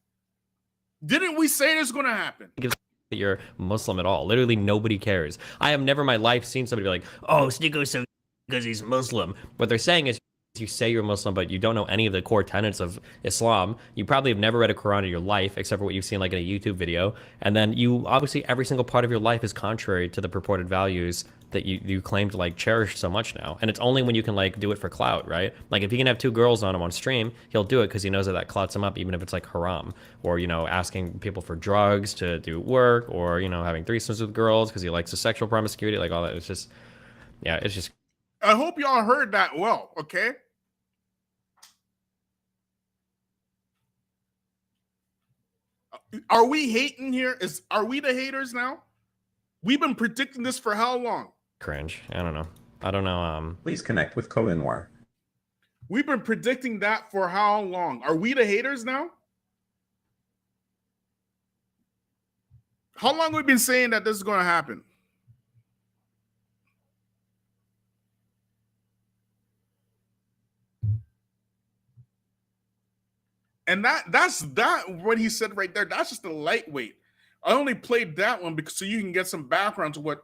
Didn't we say this is going to happen?
That you're Muslim at all. Literally nobody cares. I have never in my life seen somebody be like, oh, Sneako's so because he's Muslim. What they're saying is you say you're Muslim, but you don't know any of the core tenets of Islam. You probably have never read a Quran in your life, except for what you've seen like in a YouTube video. And then you obviously every single part of your life is contrary to the purported values that you claim to like cherish so much now. And it's only when you can like do it for clout, right? Like if he can have 2 girls on him on stream, he'll do it because he knows that clouts him up, even if it's like haram, or asking people for drugs to do work, or having threesomes with girls because he likes the sexual promiscuity, like all that. It's just, yeah, it's just.
I hope y'all heard that well, okay? Are we hating here? Are we the haters now? We've been predicting this for how long?
Cringe. I don't know.
Please connect with Coinwar.
We've been predicting that for how long? Are we the haters now? How long have we been saying that this is going to happen? And that's what he said right there. That's just a lightweight. I only played that one so you can get some background to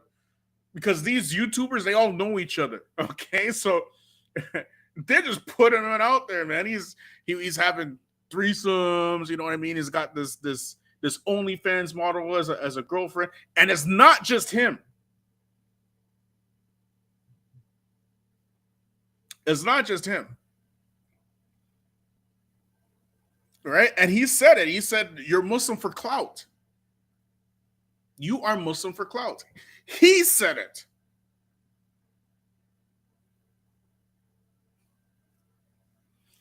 because these YouTubers, they all know each other. Okay, so they're just putting it out there, man. He's having threesomes, you know what I mean? He's got this OnlyFans model as a girlfriend, and it's not just him. It's not just him. Right? And he said it. He said, you're Muslim for clout. You are Muslim for clout. He said it.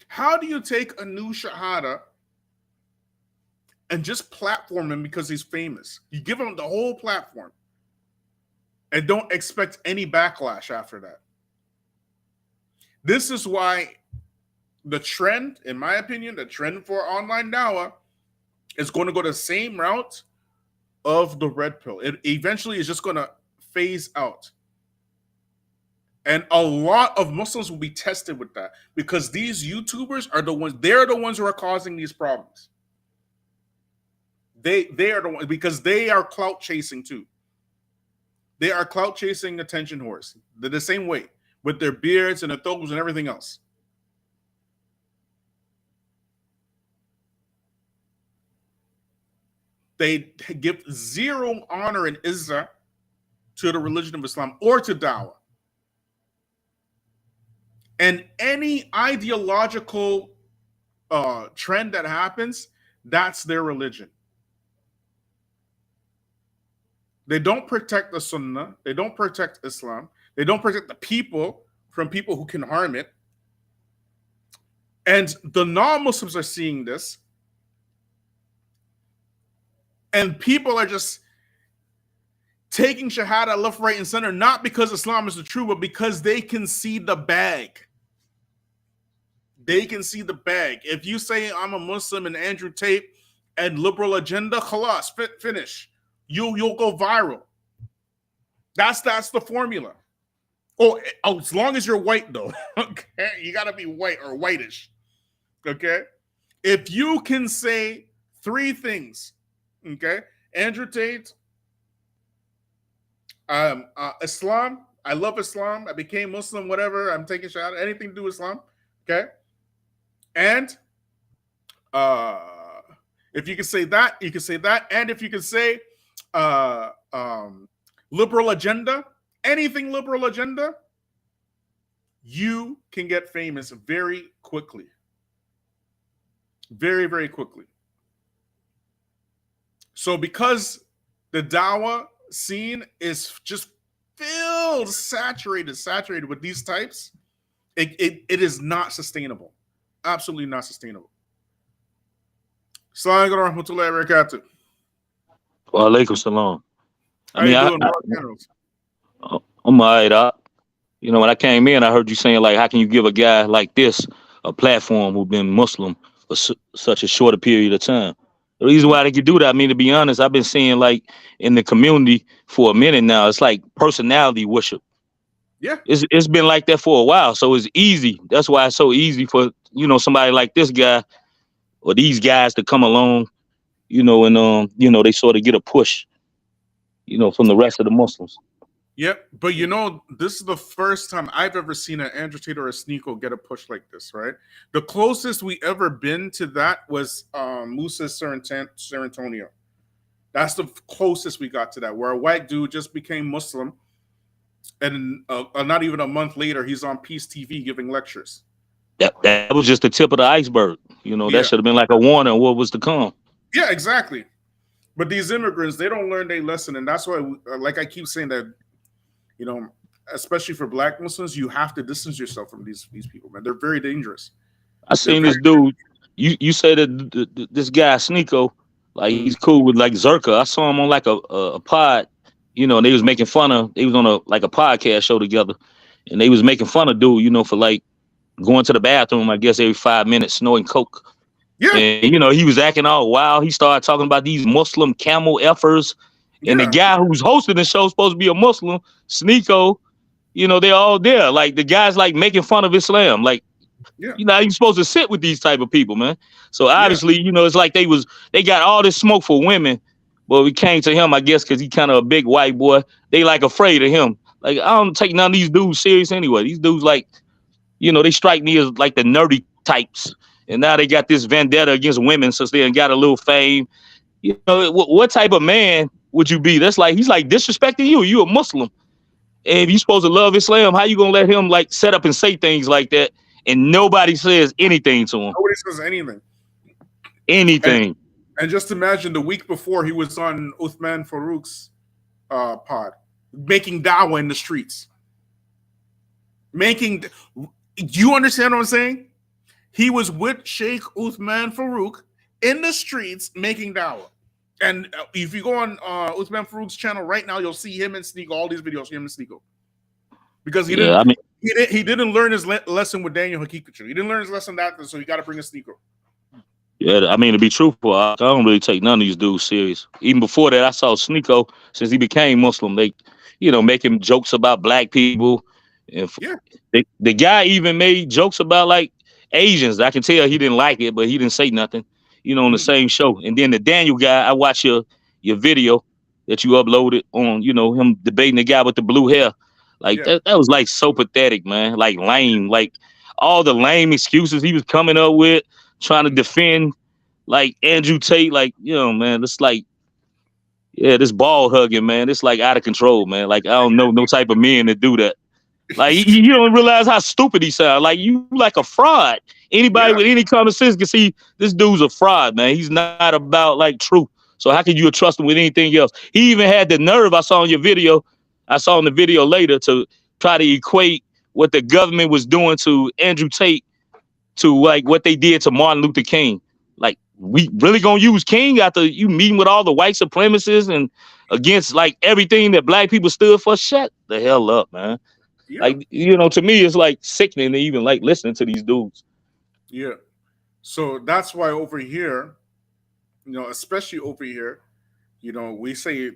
How do you take a new Shahada and just platform him because he's famous. You give him the whole platform and don't expect any backlash after that. This is why the trend, in my opinion, the trend for online dawah is going to go the same route of the red pill. It eventually is just going to phase out. And a lot of Muslims will be tested with that because these YouTubers are they're the ones who are causing these problems. They are the ones because they are clout chasing too. They are clout chasing attention whores. They're the same way with their beards and their thobes and everything else. They give zero honor and izzah to the religion of Islam or to dawah. And any ideological trend that happens, that's their religion. They don't protect the Sunnah. They don't protect Islam. They don't protect the people from people who can harm it. And the non-Muslims are seeing this. And people are just taking Shahada left, right, and center, not because Islam is the truth, but because they can see the bag. They can see the bag. If you say I'm a Muslim and Andrew Tate and liberal agenda, khalas, finish. You'll go viral. That's the formula. Oh, as long as you're white though. Okay, you gotta be white or whitish. Okay, if you can say three things, okay, Andrew Tate, Islam, I love Islam, I became Muslim, whatever, I'm taking shahada, anything to do with Islam, okay, and if you can say that, you can say that, and if you can say liberal agenda, anything liberal agenda, you can get famous very quickly. Very, very quickly. So because the dawah scene is just filled, saturated with these types, it is not sustainable. Absolutely not sustainable. Assalamu alaikum warahmatullahi wabarakatuh.
Wa alaikum salam.
How you doing,
I'm all right. You know, when I came in, I heard you saying, like, how can you give a guy like this a platform who's been Muslim for such a short period of time? The reason why they could do that, I mean, to be honest, I've been seeing, like, in the community for a minute now, it's like personality worship.
Yeah.
It's been like that for a while, so it's easy. That's why it's so easy for, you know, somebody like this guy or these guys to come along, you know, and, you know, they sort of get a push, you know, from the rest of the Muslims.
Yep, but you know, this is the first time I've ever seen an Andrew Tate or a Sneeko get a push like this, right? The closest we ever been to that was Musa Serantonio. That's the closest we got to that, where a white dude just became Muslim, and not even a month later, he's on Peace TV giving lectures.
That was just the tip of the iceberg. You know,
Yeah.
that should have been like a warning of what was to come.
Yeah, exactly. But these immigrants, they don't learn their lesson, and that's why, like I keep saying that, you know, especially for Black Muslims, you have to distance yourself from these people, man. They're very dangerous.
I seen this dude. You say that this guy Sneeko, like he's cool with like Zerka. I saw him on like a pod, you know, and they was making fun of. They was on a podcast show together, and they was making fun of dude, you know, for like going to the bathroom, I guess every 5 minutes, snorting coke.
Yeah.
And you know, he was acting all wild. He started talking about these Muslim camel effers. And the guy who's hosting the show is supposed to be a Muslim, Sneeko, you know, they're all there. Like the guy's like making fun of Islam. Like, you know, you're supposed to sit with these type of people, man. So obviously, you know, it's like they got all this smoke for women, but we came to him, I guess, because he kind of a big white boy. They like afraid of him. Like, I don't take none of these dudes serious anyway. These dudes, like, you know, they strike me as like the nerdy types. And now they got this vendetta against women since they got a little fame. You know, what type of man would you be? That's like, he's like disrespecting you. You a Muslim. And if you're supposed to love Islam, how you gonna let him like set up and say things like that and nobody says anything to him?
Nobody says anything.
Anything.
And just imagine the week before he was on Uthman Farouk's pod, making dawah in the streets. Do you understand what I'm saying? He was with Sheikh Uthman Farouk in the streets making dawah. And if you go on Uthman Farouk's channel right now, you'll see him and Sneeko, all these videos, him and Sneeko. Because he didn't learn his lesson with Daniel Hakikachu. He didn't learn his lesson that, so he got to bring a Sneeko.
Yeah, I mean, to be truthful, I don't really take none of these dudes serious. Even before that, I saw Sneeko, since he became Muslim, they, making jokes about black people. And
Yeah.
the guy even made jokes about like Asians. I can tell he didn't like it, but he didn't say nothing, on the same show. And then the Daniel guy, I watched your video that you uploaded on, him debating the guy with the blue hair. Like that was like so pathetic, man. Like lame, like all the lame excuses he was coming up with, trying to defend like Andrew Tate. Like, man, it's like, this ball hugging, man. It's like out of control, man. Like, I don't know no type of men that do that. Like, you don't realize how stupid he sounds. Like, you like a fraud. Anybody with any common sense can see this dude's a fraud, man. He's not about like truth. So how can you trust him with anything else? He even had the nerve, I saw in your video, I saw in the video later, to try to equate what the government was doing to Andrew Tate to like what they did to Martin Luther King. Like, we really gonna use King after you meeting with all the white supremacists and against like everything that black people stood for? Shut the hell up, man.
Yeah.
Like, to me, it's like sickening to even like listening to these dudes.
Yeah. So that's why over here, especially over here, we say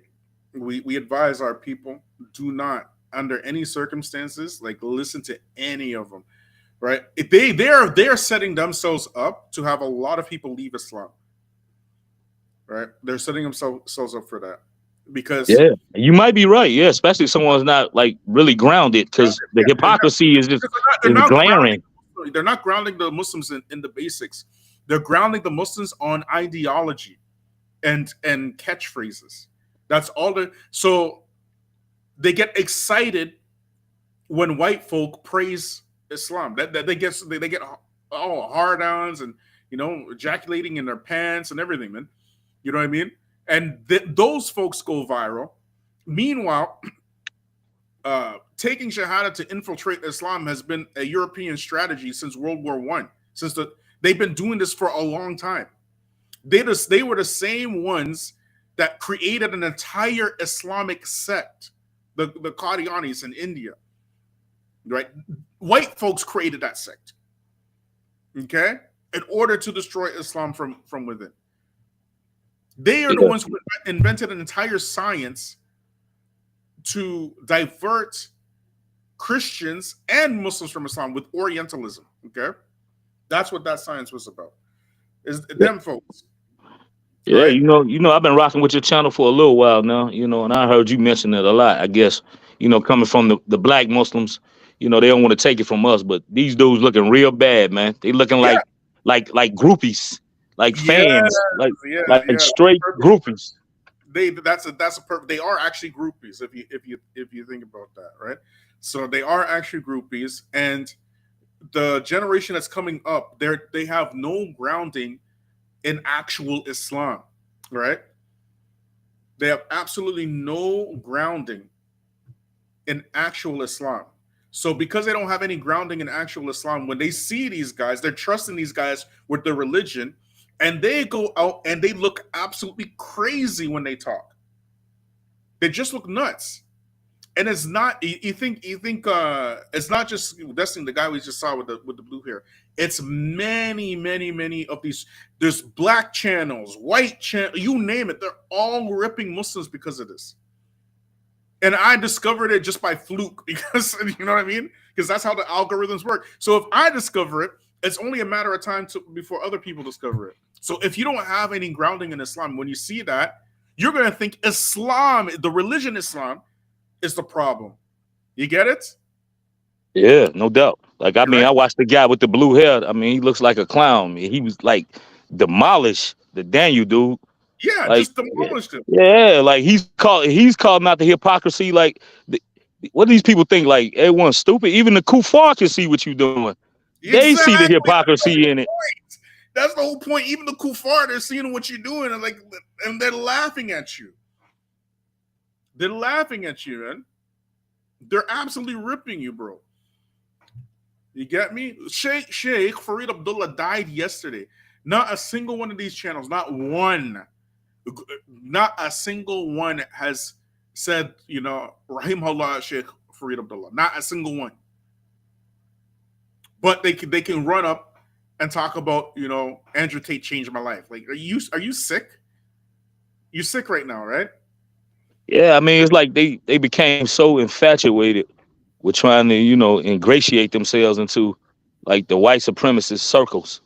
we advise our people, do not under any circumstances like listen to any of them, right? If they're setting themselves up to have a lot of people leave Islam, right? They're setting themselves up for that. Because
you might be right. Yeah, especially if someone's not like really grounded, because the hypocrisy is just glaring.
They're not grounding the Muslims in the basics. They're grounding the Muslims on ideology and catchphrases. That's all. So they get excited when white folk praise Islam. That they get all hard-ons and ejaculating in their pants and everything, man. You know what I mean? And those folks go viral. Meanwhile, taking Shahada to infiltrate Islam has been a European strategy since World War I. They've been doing this for a long time. They were the same ones that created an entire Islamic sect, the Qadianis in India. Right? White folks created that sect. Okay? In order to destroy Islam from within. They are the ones who invented an entire science to divert Christians and Muslims from Islam with Orientalism. Okay, that's what that science was about. Is them folks?
Yeah,
right?
I've been rocking with your channel for a little while now. And I heard you mention it a lot. I guess coming from the black Muslims, they don't want to take it from us, but these dudes looking real bad, man. They looking like groupies. Like fans, like straight groupies.
They are actually groupies if you think about that, right? So they are actually groupies, and the generation that's coming up, they have no grounding in actual Islam, right? They have absolutely no grounding in actual Islam. So because they don't have any grounding in actual Islam, when they see these guys, they're trusting these guys with their religion. And they go out and they look absolutely crazy when they talk. They just look nuts. And it's not, you think it's not just Destiny, the guy we just saw with the blue hair. It's many of these. There's black channels, white channel, you name it. They're all ripping Muslims because of this. And I discovered it just by fluke because, you know what I mean? Because that's how the algorithms work. So if I discover it, it's only a matter of time before other people discover it. So if you don't have any grounding in Islam, when you see that, you're going to think Islam, the religion Islam, is the problem. You get it?
Yeah, no doubt. Like, I mean, I watched the guy with the blue hair. I mean, he looks like a clown. He was like demolished the Daniel dude.
Yeah,
like,
just demolished him.
Yeah, like he's calling out the hypocrisy. Like, what do these people think? Like, everyone's stupid. Even the kuffar can see what you're doing. Exactly. They see the hypocrisy in it.
That's the whole point. Even the kuffar, they're seeing what you're doing, and they're laughing at you. They're laughing at you, man. They're absolutely ripping you, bro. You get me? Sheikh Farid Abdullah died yesterday. Not a single one of these channels, not a single one has said, Rahimahullah Sheikh Farid Abdullah. Not a single one. But they can run up and talk about, Andrew Tate changed my life. Like, are you sick? You're sick right now, right?
Yeah, I mean, it's like they became so infatuated with trying to, ingratiate themselves into like the white supremacist circles.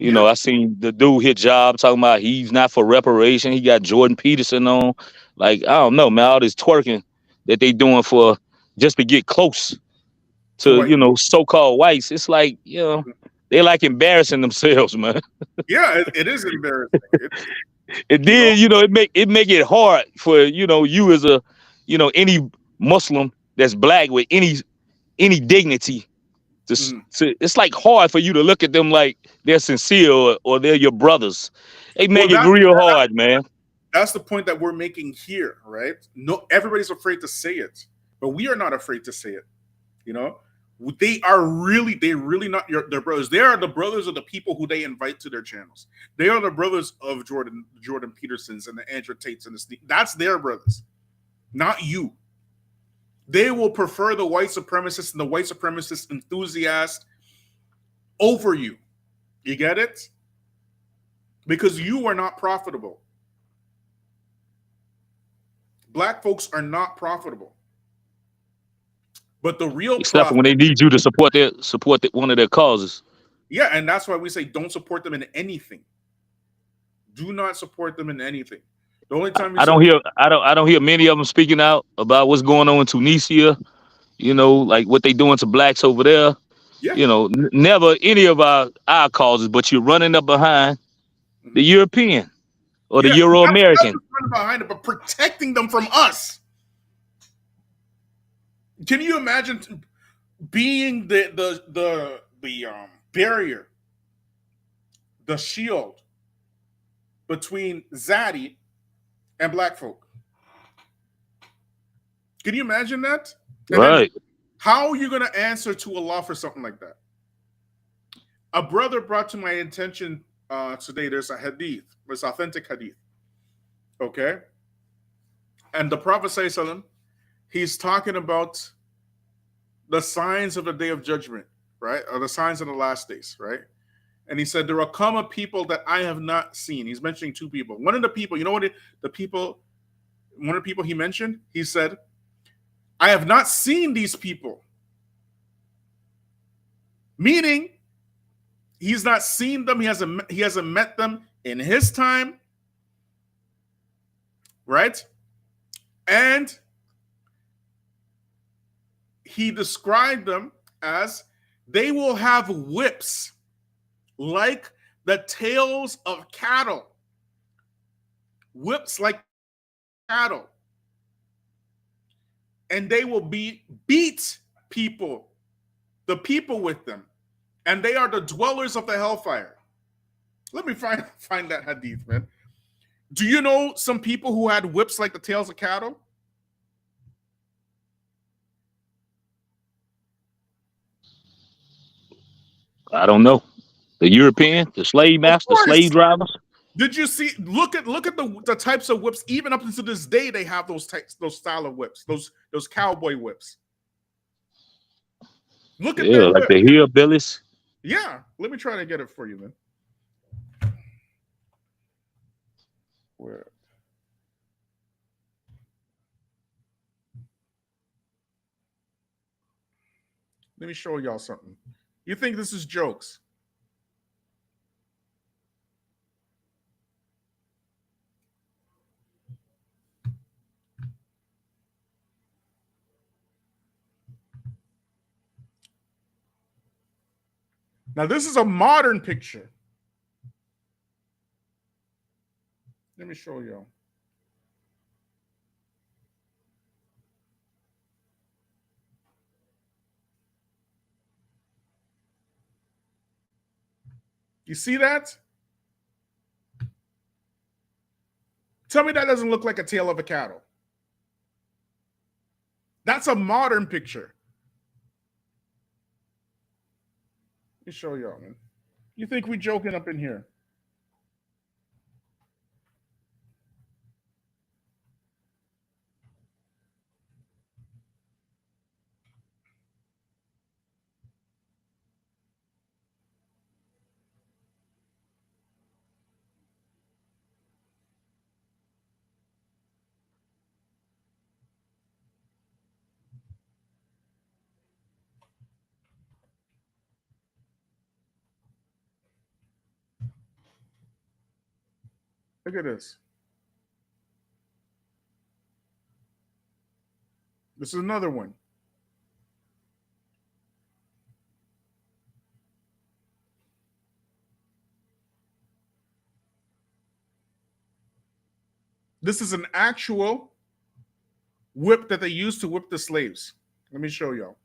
I seen the dude hit job talking about he's not for reparation. He got Jordan Peterson on. Like, I don't know, man, all this twerking that they doing for just to get close
To
to,
white people.
so-called whites. It's like, they like embarrassing themselves, man.
Yeah, it is embarrassing.
And then, it make it hard for, you as a, any Muslim that's black with any dignity to, it's like hard for you to look at them like they're sincere or they're your brothers. They make it real hard, man.
That's the point that we're making here, right? No, everybody's afraid to say it, but we are not afraid to say it. They're really not their brothers. They are the brothers of the people who they invite to their channels. They are the brothers of Jordan Petersons and the Andrew Tates and that's their brothers, not you. They will prefer the white supremacist and the white supremacist enthusiast over you. You get it? Because you are not profitable. Black folks are not profitable. But the real
except when they need you to support one of their causes.
Yeah, and that's why we say don't support them in anything. Do not support them in anything. The only time
I don't hear many of them speaking out about what's going on in Tunisia. Like what they doing to blacks over there.
Yeah.
Never any of our causes, but you're running up behind the European or the Euro American.
Running behind it, but protecting them from us. Can you imagine being the barrier, the shield between Zaddy and black folk? Can you imagine that? And
right.
How are you going to answer to Allah for something like that? A brother brought to my attention today, there's a hadith, it's authentic hadith. Okay? And the Prophet ﷺ, he's talking about the signs of the day of judgment, right? Or the signs of the last days, right? And he said, there will come a people that I have not seen. He's mentioning two people. One of the people, one of the people he mentioned, he said, I have not seen these people. Meaning, he's not seen them. He hasn't met them in his time, right? And he described them as they will have whips like the tails of cattle. Whips like cattle. And they will beat people, the people with them. And they are the dwellers of the hellfire. Let me find that hadith, man. Do you know some people who had whips like the tails of cattle?
I don't know. The European, the slave master, slave drivers.
Did you see? Look at the types of whips. Even up until this day, they have those style of whips, those cowboy whips. Look at that.
Like the hillbillies.
Yeah, let me try to get it for you, man. Where? Let me show y'all something. You think this is jokes? Now, this is a modern picture. Let me show y'all. You see that? Tell me that doesn't look like a tail of a cattle. That's a modern picture. Let me show y'all, man. You think we joking up in here? Look at this. This is another one. This is an actual whip that they used to whip the slaves. Let me show y'all.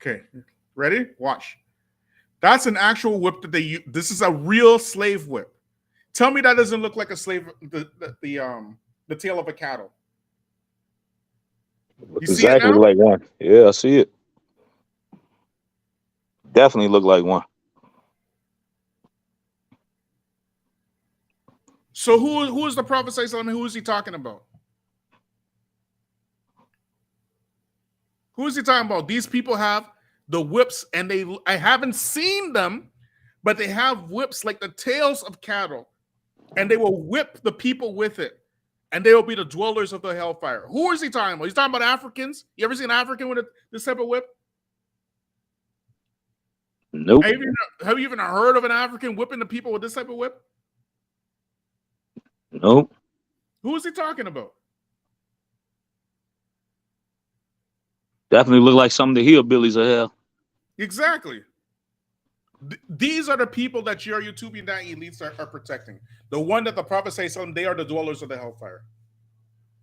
Okay, ready? Watch. That's an actual whip that they use. This is a real slave whip. Tell me that doesn't look like a slave, the tail of a cattle. You see it
Exactly
now?
like one. Yeah, I see it. Definitely look like one.
So who is the Prophet Sallallahu Alaihi Wasallam? Who is he talking about? Who is he talking about? These people have the whips, and I haven't seen them, but they have whips like the tails of cattle, and they will whip the people with it, and they will be the dwellers of the hellfire. Who is he talking about? He's talking about Africans. You ever seen an African with this type of whip?
Nope.
Have you even heard of an African whipping the people with this type of whip?
Nope.
Who is he talking about?
Definitely look like some of the hillbillies are here.
Exactly. These are the people that your Utopian elites are protecting. The one that the Prophet says, they are the dwellers of the hellfire.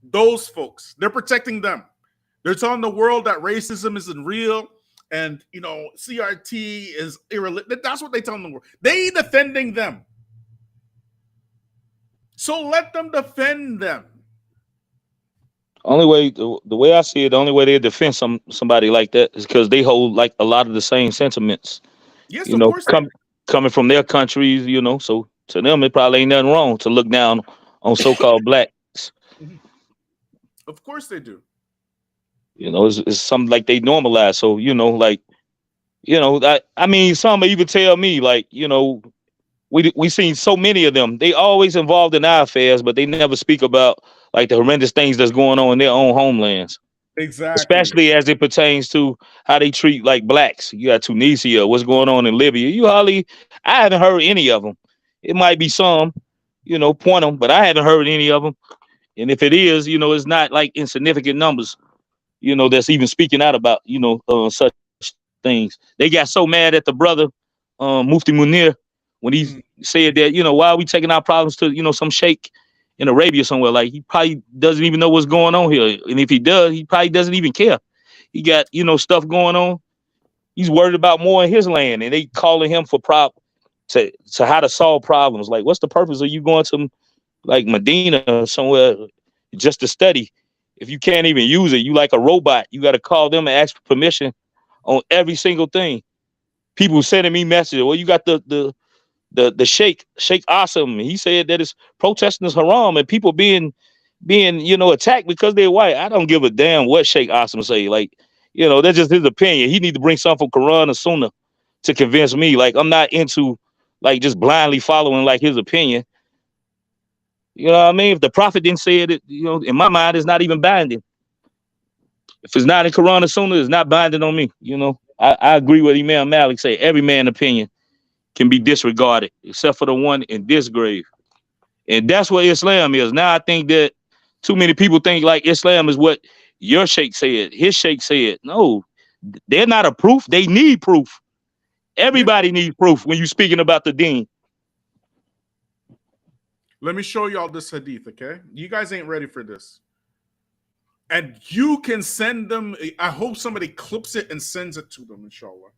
Those folks, they're protecting them. They're telling the world that racism isn't real and, CRT is irrelevant. That's what they tell the world. They defending them. So let them defend them.
Only way, the way I see it, the only way they defend somebody like that is because they hold like a lot of the same sentiments.
Yes, of course.
Coming from their countries, so to them it probably ain't nothing wrong to look down on so-called blacks.
Of course they do.
It's something like they normalize. So, I mean, some even tell me like, we seen so many of them. They always involved in our affairs, but they never speak about like the horrendous things that's going on in their own homelands.
Exactly.
Especially as it pertains to how they treat like blacks. You got Tunisia, what's going on in Libya. I haven't heard any of them. It might be some, point them, but I haven't heard any of them. And if it is, it's not like insignificant numbers, that's even speaking out about, such things. They got so mad at the brother, Mufti Munir, when he said that, why are we taking our problems to, some sheikh in Arabia somewhere? Like, he probably doesn't even know what's going on here. And if he does, he probably doesn't even care. He got, stuff going on. He's worried about more in his land, and they calling him for to how to solve problems. Like, what's the purpose of you going to like Medina or somewhere just to study? If you can't even use it, you like a robot. You got to call them and ask for permission on every single thing. People sending me messages. Well, you got the Sheikh Asim. He said that it's protesting is haram and people being attacked because they're white. I don't give a damn what Sheikh Asim say. Like, that's just his opinion. He need to bring something from Quran or Sunnah to convince me. Like, I'm not into like just blindly following like his opinion. You know what I mean? If the Prophet didn't say it, in my mind, it's not even binding. If it's not in Quran or Sunnah, it's not binding on me. I agree with Imam Malik say. Every man's opinion can be disregarded, except for the one in this grave. And that's what Islam is. Now I think that too many people think like Islam is what your sheikh said, his sheikh said. No, they're not a proof. They need proof. Everybody needs proof when you're speaking about the deen.
Let me show y'all this hadith, okay? You guys ain't ready for this. And you can send them. I hope somebody clips it and sends it to them, inshallah.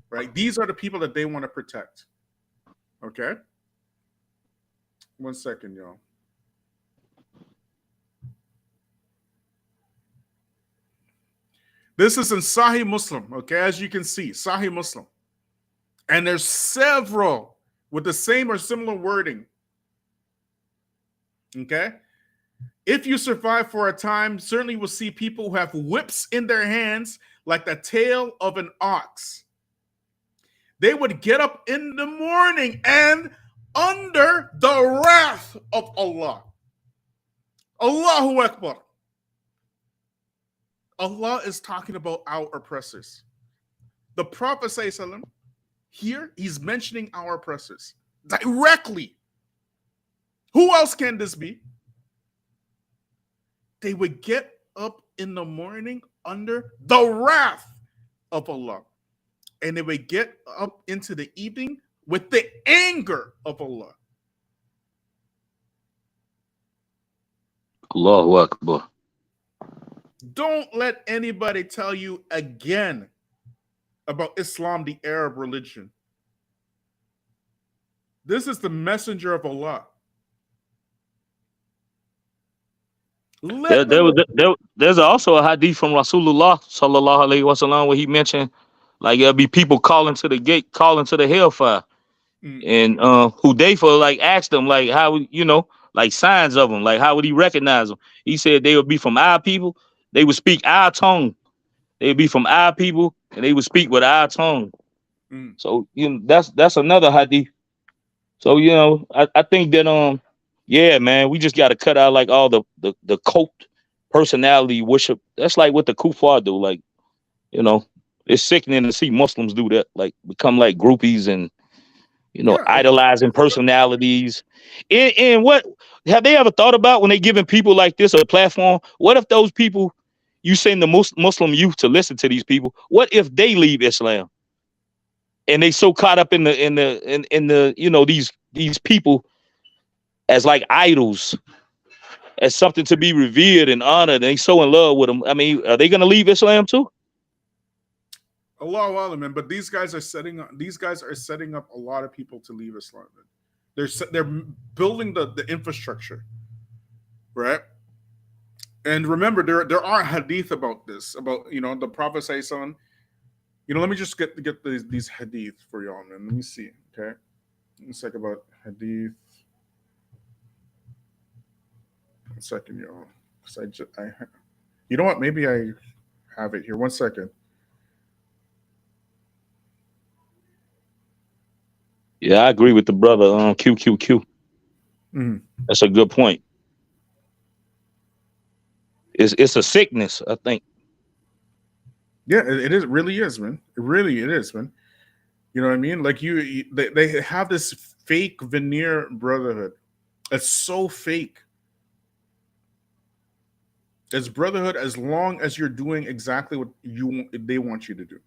Right? These are the people that they want to protect. Okay? 1 second, y'all. This is in Sahih Muslim, okay? As you can see, Sahih Muslim. And there's several with the same or similar wording. Okay? If you survive for a time, certainly will see people who have whips in their hands like the tail of an ox. they would get up in the morning and under the wrath of Allah. Allahu Akbar. Allah is talking about our oppressors. The Prophet ﷺ, here, he's mentioning our oppressors directly. Who else can this be? They would get up in the morning under the wrath of Allah. And they would get up into the evening with the anger of Allah.
Allahu Akbar.
Don't let anybody tell you again about Islam, the Arab religion. This is the messenger of Allah.
There's also a hadith from Rasulullah sallallahu alaihi wasallam where he mentioned like there'll be people calling to the gate, calling to the hellfire, and Hudayfa like asked them like how like signs of them, like how would he recognize them? He said they would be from our people, they would speak our tongue, they would be from our people, and they would speak with our tongue. So that's another hadith. So I think that yeah, man, we just got to cut out like all the cult personality worship. That's like what the kuffar do. Like, it's sickening to see Muslims do that. Like become like groupies and idolizing personalities. And what have they ever thought about when they giving people like this a platform? What if those people you send the Muslim youth to listen to these people? What if they leave Islam and they so caught up in the these people as like idols, as something to be revered and honored, and they so in love with them? I mean, are they gonna leave Islam too?
Allahu Akbar, man. But these guys are setting up a lot of people to leave Islam. Man. They're building the infrastructure, right? And remember, there are hadith about this, about the Prophet say something. Let me just get these hadith for y'all, man. Let me see. Okay, one second about hadith. One second, y'all. You know what? Maybe I have it here. One second.
Yeah, I agree with the brother QQQ. That's a good point. It's a sickness, I think.
Yeah, it is. Really is, man. It is, man. You know what I mean? Like they have this fake veneer brotherhood. It's so fake. It's brotherhood as long as you're doing exactly what they want you to do,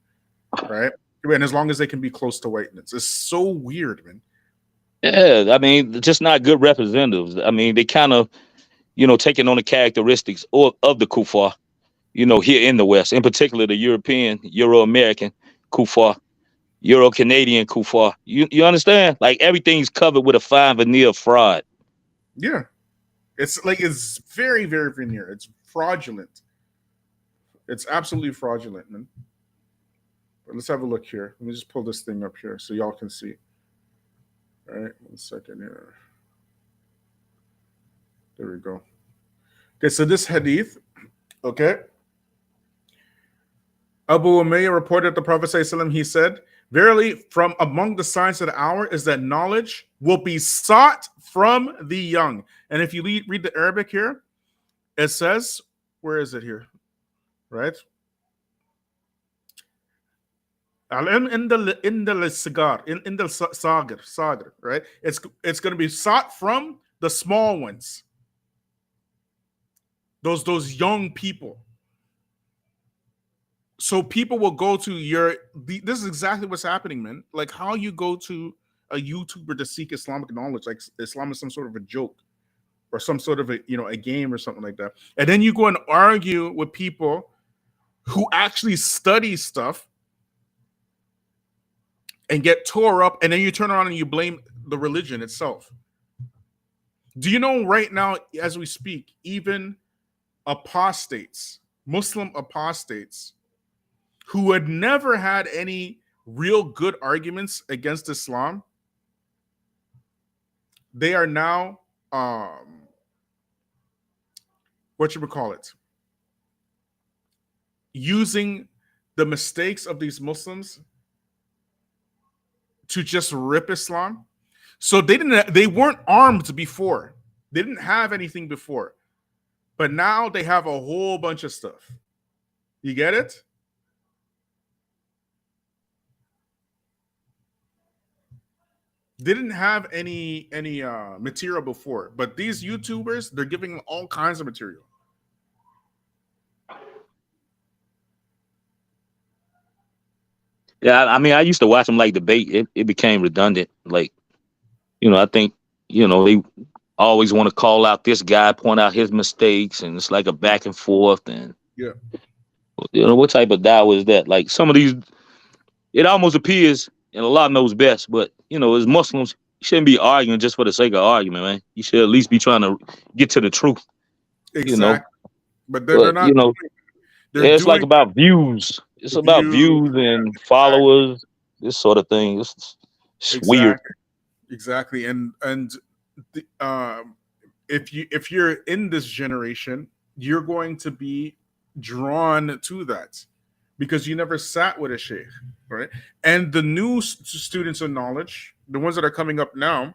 right? And as long as they can be close to whiteness. It's so weird, man.
Yeah, I mean, just not good representatives. I mean, they kind of, taking on the characteristics of the kuffar, here in the West, in particular the European, Euro-American kuffar, Euro-Canadian kuffar. You understand? Like everything's covered with a fine veneer of fraud.
Yeah. It's very, very veneer. It's fraudulent. It's absolutely fraudulent, man. But let's have a look here. Let me just pull this thing up here so y'all can see. All right, 1 second here. There we go. Okay, so this hadith, okay. Abu Umayyah reported the Prophet ﷺ, he said, verily, from among the signs of the hour is that knowledge will be sought from the young. And if you read the Arabic here, it says, where is it here? Right? In the sagar, right? It's going to be sought from the small ones. Those young people. So people will go to this is exactly what's happening, man. Like how you go to a YouTuber to seek Islamic knowledge, like Islam is some sort of a joke or some sort of a game or something like that. And then you go and argue with people who actually study stuff and get tore up, and then you turn around and you blame the religion itself. Do you know right now, as we speak, even apostates, Muslim apostates, who had never had any real good arguments against Islam, they are now, using the mistakes of these Muslims to just rip Islam. So they weren't armed before. They didn't have anything before. But now they have a whole bunch of stuff. You get it? They didn't have any material before, but these YouTubers, they're giving all kinds of material.
Yeah, I mean, I used to watch them like debate. It became redundant. Like, I think, they always want to call out this guy, point out his mistakes, and it's like a back and forth. And
Yeah.
what type of dawah is that? Like some of these, it almost appears, and Allah knows best, but as Muslims, you shouldn't be arguing just for the sake of argument, man. You should at least be trying to get to the truth.
Exactly. But they're not.
It's like about views. It's about views and followers, this sort of thing. It's weird.
Exactly. And if you're in this generation, you're going to be drawn to that because you never sat with a sheikh, right? And the new students of knowledge, the ones that are coming up now,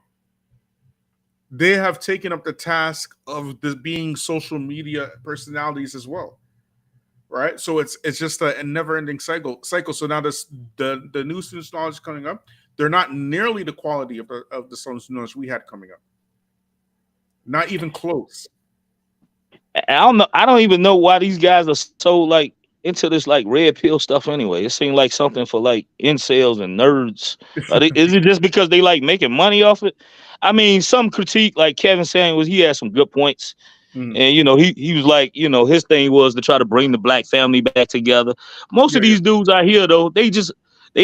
they have taken up the task of being social media personalities as well, right? So it's just a never-ending cycle. So now the new students of knowledge coming up, they're not nearly the quality of the students of knowledge we had coming up. Not even close.
I don't even know why these guys are so like into this like red pill stuff anyway. It seemed like something for like incels and nerds. Is it just because they like making money off it? I mean, some critique like Kevin Samuels, he had some good points. And he was like, his thing was to try to bring the black family back together. Most of these dudes out here though, they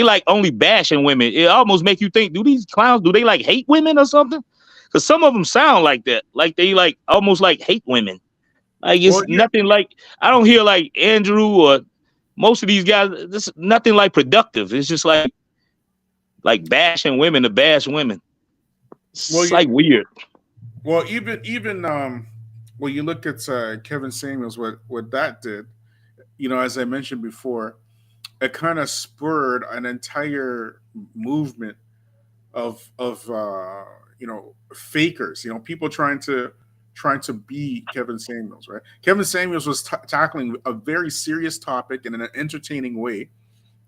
like only bashing women. It almost make you think, do these clowns, do they like hate women or something? Because some of them sound like that. Like they like almost like hate women. Like it's nothing like, I don't hear like Andrew or most of these guys, this nothing like productive. It's just like bashing women to bash women. It's like weird.
Well, even when you look at Kevin Samuels, what that did, as I mentioned before, it kind of spurred an entire movement of fakers, people trying to be Kevin Samuels, right? Kevin Samuels was tackling a very serious topic in an entertaining way,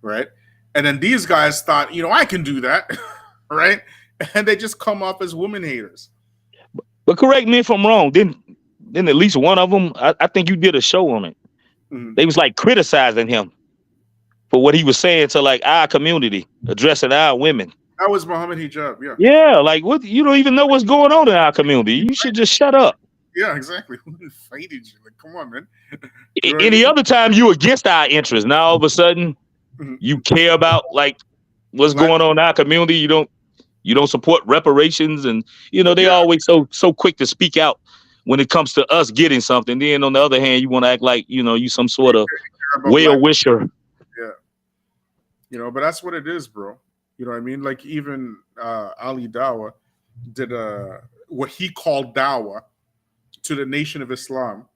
right? And then these guys thought, I can do that, right? And they just come off as woman haters.
But correct me if I'm wrong. Then at least one of them, I think you did a show on it.
Mm-hmm.
They was like criticizing him for what he was saying to like our community, addressing our women.
That was Muhammad Hijab, yeah.
Yeah, like what? You don't even know what's going on in our community. You should just shut up.
Yeah, exactly. Who invited you? Like, come on, man.
Any other time you against our interests. Now all of a sudden you care about like what's going on in our community. You don't support reparations, and they always so quick to speak out when it comes to us getting something. Then on the other hand, you want to act like you some sort of well-wisher.
Yeah. But that's what it is, bro. You know what I mean? Like even Ali Dawah did what he called Dawah to the Nation of Islam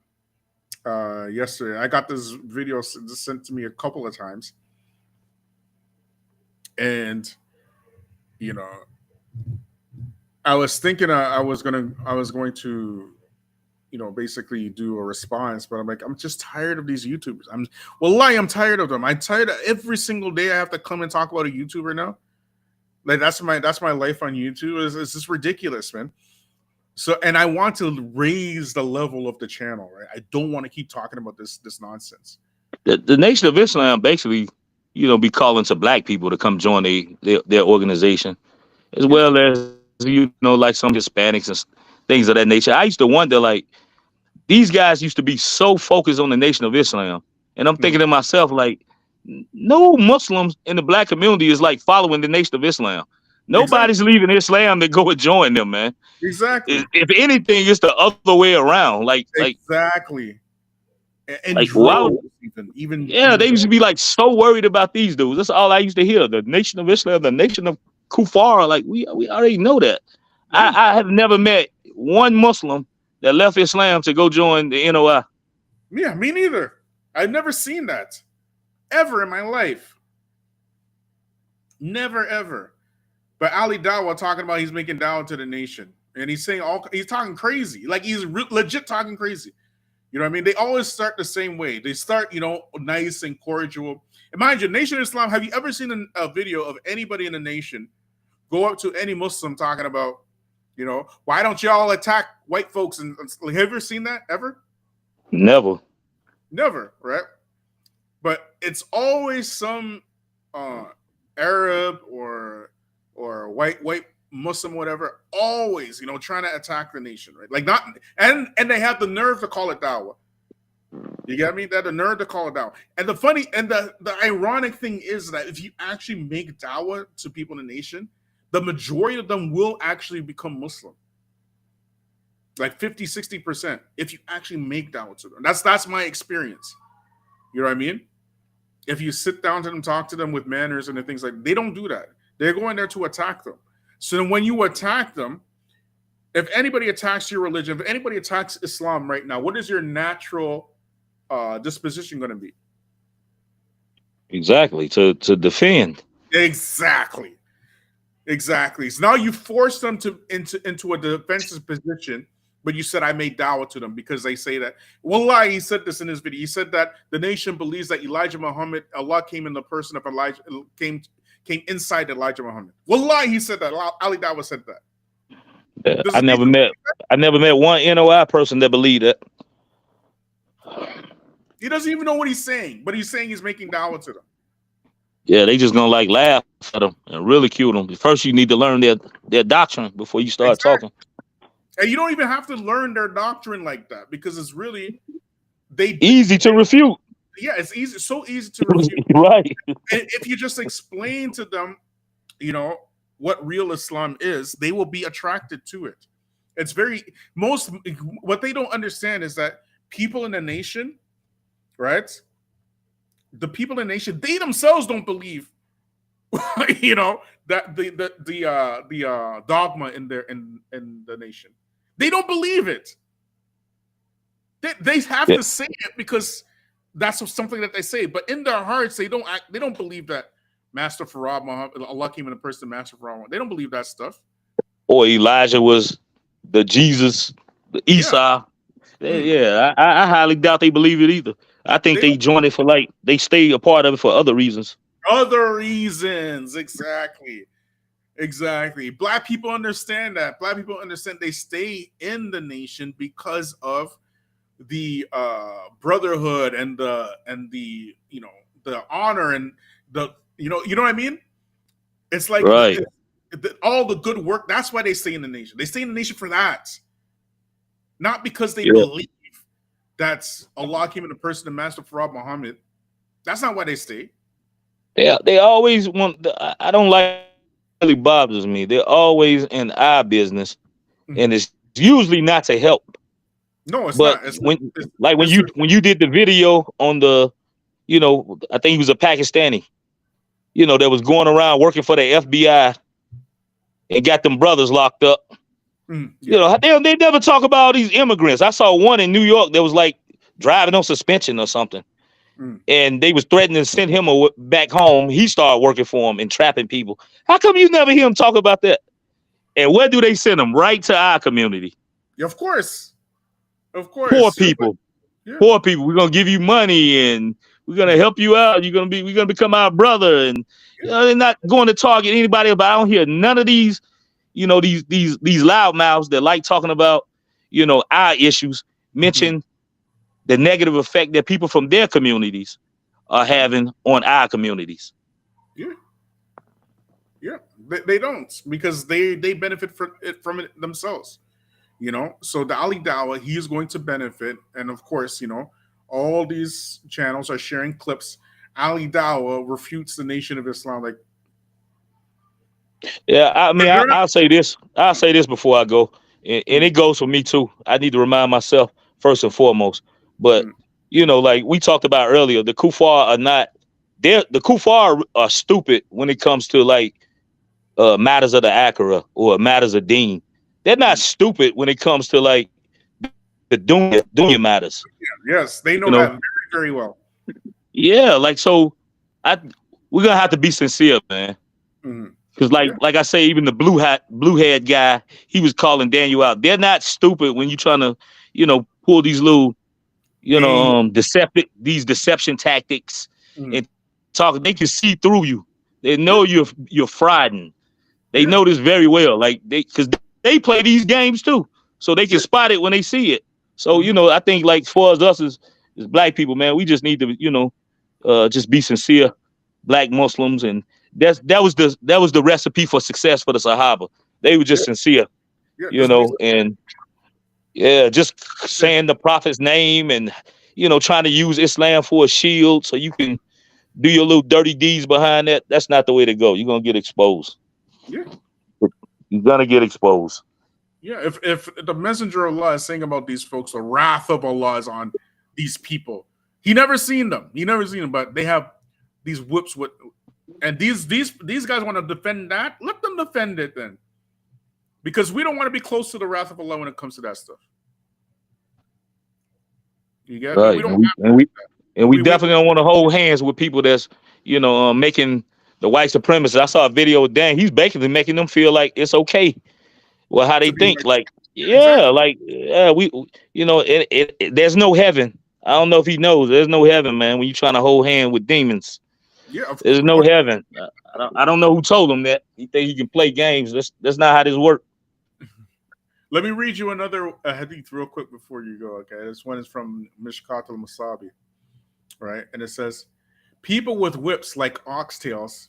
yesterday. I got this video sent to me a couple of times. And, I was thinking I was going to, basically do a response, but I'm like, I'm just tired of these YouTubers. I'm tired of them. I'm tired of every single day I have to come and talk about a YouTuber now. Like that's my life on YouTube. It's just ridiculous, man. So, and I want to raise the level of the channel, right? I don't want to keep talking about this nonsense.
The Nation of Islam basically, be calling to black people to come join their organization, as well as like some Hispanics and things of that nature. I used to wonder, like, these guys used to be so focused on the Nation of Islam, and I'm thinking to myself, like, no Muslims in the black community is like following the Nation of Islam. Nobody's leaving Islam to go and join them, man.
Exactly.
If anything, it's the other way around.
Exactly. And
like,
wow, even
they used to be like so worried about these dudes. That's all I used to hear. The Nation of Islam, the Nation of Kufar. Like we already know that. I have never met one Muslim that left Islam to go join the NOI.
Yeah, me neither. I've never seen that ever in my life. Never, ever. But Ali Dawah talking about he's making dawah to the nation, and he's saying he's talking crazy, like he's legit talking crazy. You know what I mean? They always start the same way. They start, nice and cordial. And mind you, Nation of Islam, have you ever seen a video of anybody in the nation go up to any Muslim talking about, why don't y'all attack white folks? And have you ever seen that ever?
Never.
Never, right? But it's always some Arab or white Muslim, whatever, always, trying to attack the nation, right? Like not, and they have the nerve to call it dawah. You get me? They have the nerve to call it dawah. And the funny and the ironic thing is that if you actually make dawah to people in the nation, the majority of them will actually become Muslim. Like 50, 60%, if you actually make dawah to them. That's my experience. You know what I mean? If you sit down to them, talk to them with manners and things like, they don't do that. They're going there to attack them. So then when you attack them, if anybody attacks your religion, if anybody attacks Islam right now, what is your natural disposition going to be?
Exactly. To defend.
Exactly. So now you force them into a defensive position, but you said I made dawah to them because they say that. Wallah, he said this in his video. He said that the nation believes that Elijah Muhammad, Allah came in the person of Elijah, came inside Elijah Muhammad. Wallah, he said that. Ali Dawah said that.
Yeah, I never met one NOI person that believed that.
He doesn't even know what he's saying, but he's saying he's making dawah to them.
Yeah, they just gonna laugh at them and ridicule them. First, you need to learn their doctrine before you start talking.
And you don't even have to learn their doctrine like that because it's really
easy to refute.
Yeah, it's easy, so easy to refute.
Right.
And if you just explain to them, what real Islam is, they will be attracted to it. It's what they don't understand is that people in the nation, right? The people in the nation, they themselves don't believe, that the dogma in the nation. They don't believe it. They have to say it because that's something that they say. But in their hearts, they don't believe that Master Farad Muhammad, Allah came in a person, Master Farad. They don't believe that stuff.
Or Elijah was the Jesus, the Esau. Yeah, I highly doubt they believe it either. I think they join it for they stay a part of it for other reasons.
Exactly. Black people understand that. Black people understand they stay in the nation because of the brotherhood and the the honor and the you know what I mean. It's like
right.
All the good work. That's why they stay in the nation. They stay in the nation for that, not because they believe that's Allah came in the person of Master Farad Muhammad. That's not why they stay.
Yeah, they always want. I don't like. It really bothers me. They're always in our business, and it's usually not to help.
No, it's
but
not.
When you did the video on the, I think he was a Pakistani, that was going around working for the FBI and got them brothers locked up. They never talk about all these immigrants. I saw one in New York that was like driving on suspension or something. And they was threatening to send him back home. He started working for them and trapping people. How come you never hear him talk about that? And where do they send them? Right to our community.
Of course.
Poor people. Yeah. Poor people. We're gonna give you money and we're gonna help you out. We're gonna become our brother. And they're not going to target anybody. But I don't hear none of these, these loudmouths that like talking about, our issues mention the negative effect that people from their communities are having on our communities.
Yeah, they don't, because they benefit from it themselves. So the Ali Dawah, he is going to benefit, and of course, all these channels are sharing clips. Ali Dawah refutes the Nation of Islam.
I'll say this. I'll say this before I go, and it goes for me too. I need to remind myself first and foremost. But like we talked about earlier, the kuffar are not. The kuffar are stupid when it comes to matters of the Akhirah or matters of Deen. They're not stupid when it comes to the dunya matters.
Yes, they know that very, very well.
Yeah, so we're gonna have to be sincere, man. Because like I say, even the blue head guy, he was calling Daniel out. They're not stupid when you're trying to, pull these little, deception tactics
Mm.
and talk. They can see through you. They know you're frauding. They know this very well. Like because they play these games too, so they can spot it when they see it. So I think like for us as black people, man, we just need to just be sincere, black Muslims, and that was the recipe for success for the Sahaba. They were just sincere, and just saying the Prophet's name and trying to use Islam for a shield so you can do your little dirty deeds behind that. That's not the way to go. You're gonna get exposed.
Yeah.
You're gonna get exposed.
Yeah, if the messenger of Allah is saying about these folks, the wrath of Allah is on these people. He never seen them. But they have these whips with, and these guys want to defend that. Let them defend it then, because we don't want to be close to the wrath of Allah when it comes to that stuff. You get
right?
We don't
we definitely don't want to hold hands with people that's making the white supremacists. I saw a video with Dan. He's basically making them feel like it's okay. Well, how they think,
we
there's no heaven. I don't know if he knows. There's no heaven, man. When you're trying to hold hand with demons, there's no heaven. I don't know who told him that. He think he can play games. That's not how this works.
Let me read you another hadith real quick before you go. Okay, this one is from Mishkat al-Masabi, right? And it says, "People with whips like oxtails,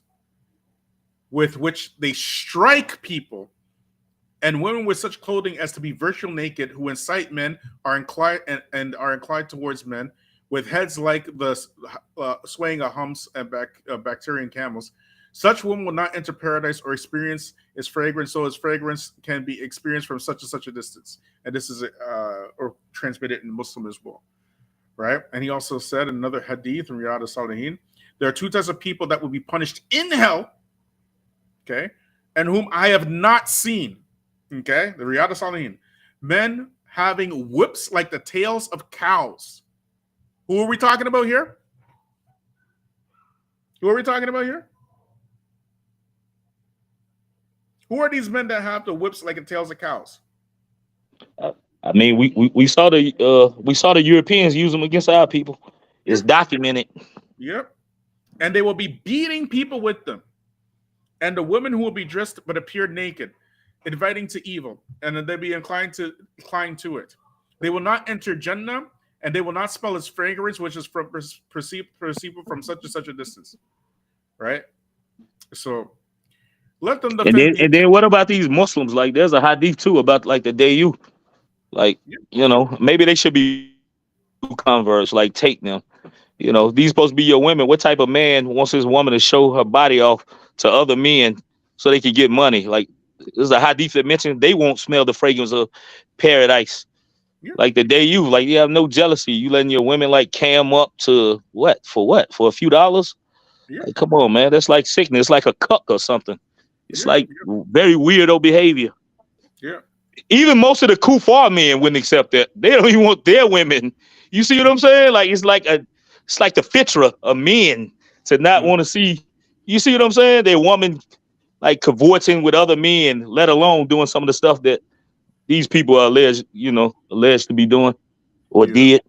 with which they strike people, and women with such clothing as to be virtually naked, who incite men are inclined and are inclined towards men, with heads like the swaying of humps and bacterian camels. Such women will not enter paradise or experience its fragrance, so its fragrance can be experienced from such and such a distance." And this is or transmitted in Muslim as well, right? And he also said in another hadith in Riyadh al-Salihin, there are two types of people that will be punished in hell, okay, and whom I have not seen. Okay, the Riyadh al-Salihin. Men having whips like the tails of cows. Who are we talking about here? Who are these men that have the whips like the tails of cows?
I mean, we saw the Europeans use them against our people. It's documented.
Yep. And they will be beating people with them. And the women who will be dressed but appear naked, inviting to evil, and then they'll be inclined to it. They will not enter Jannah, and they will not smell its fragrance, which is perceivable from such and such a distance. Right? So let them defend.
And then what about these Muslims? Like there's a hadith too about like the Dayu. Like, maybe they should be converts, like take them. These supposed to be your women. What type of man wants his woman to show her body off to other men so they can get money? Like there's a hadith that mentions they won't smell the fragrance of paradise. Yeah. Like the day you have no jealousy. You letting your women like cam up to what? For a few dollars? Yeah. Like, come on, man. That's like sickness. It's like a cuck or something. It's very weirdo behavior.
Yeah.
Even most of the kuffar men wouldn't accept that. They don't even want their women. You see what I'm saying? Like it's like the fitra of men to not want to see. You see what I'm saying? Their woman like cavorting with other men, let alone doing some of the stuff that these people are alleged to be doing or did.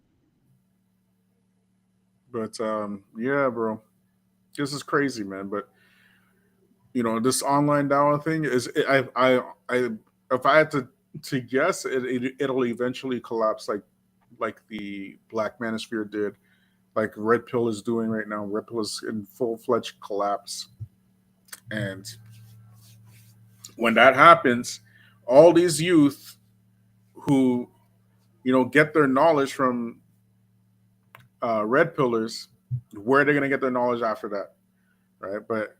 But yeah, bro, this is crazy, man. But this online dawah thing is, I if I had to guess, it'll eventually collapse like the Black Manosphere did, like Red Pill is doing right now. Red Pill is in full-fledged collapse, and when that happens, all these youth who get their knowledge from red pillars, where are they going to get their knowledge after that, right? But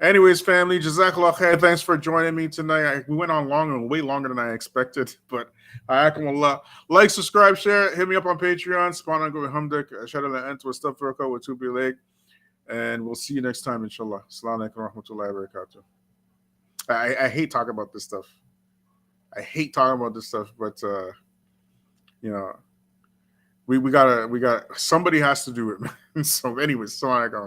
anyways, family, Jazakallah khair. Thanks for joining me tonight. We went on way longer than I expected, but Ayakumullah. Like, subscribe, share, hit me up on Patreon. Spawn on Go Hamdik. Shout out to Ant with Stuff Virko with Tubi Lake. And we'll see you next time, inshallah. Assalamu alaikum wa rahmatullahi wa barakatuh. I hate talking about this stuff. But we got somebody has to do it, man. So anyways, Assalamu alaikum.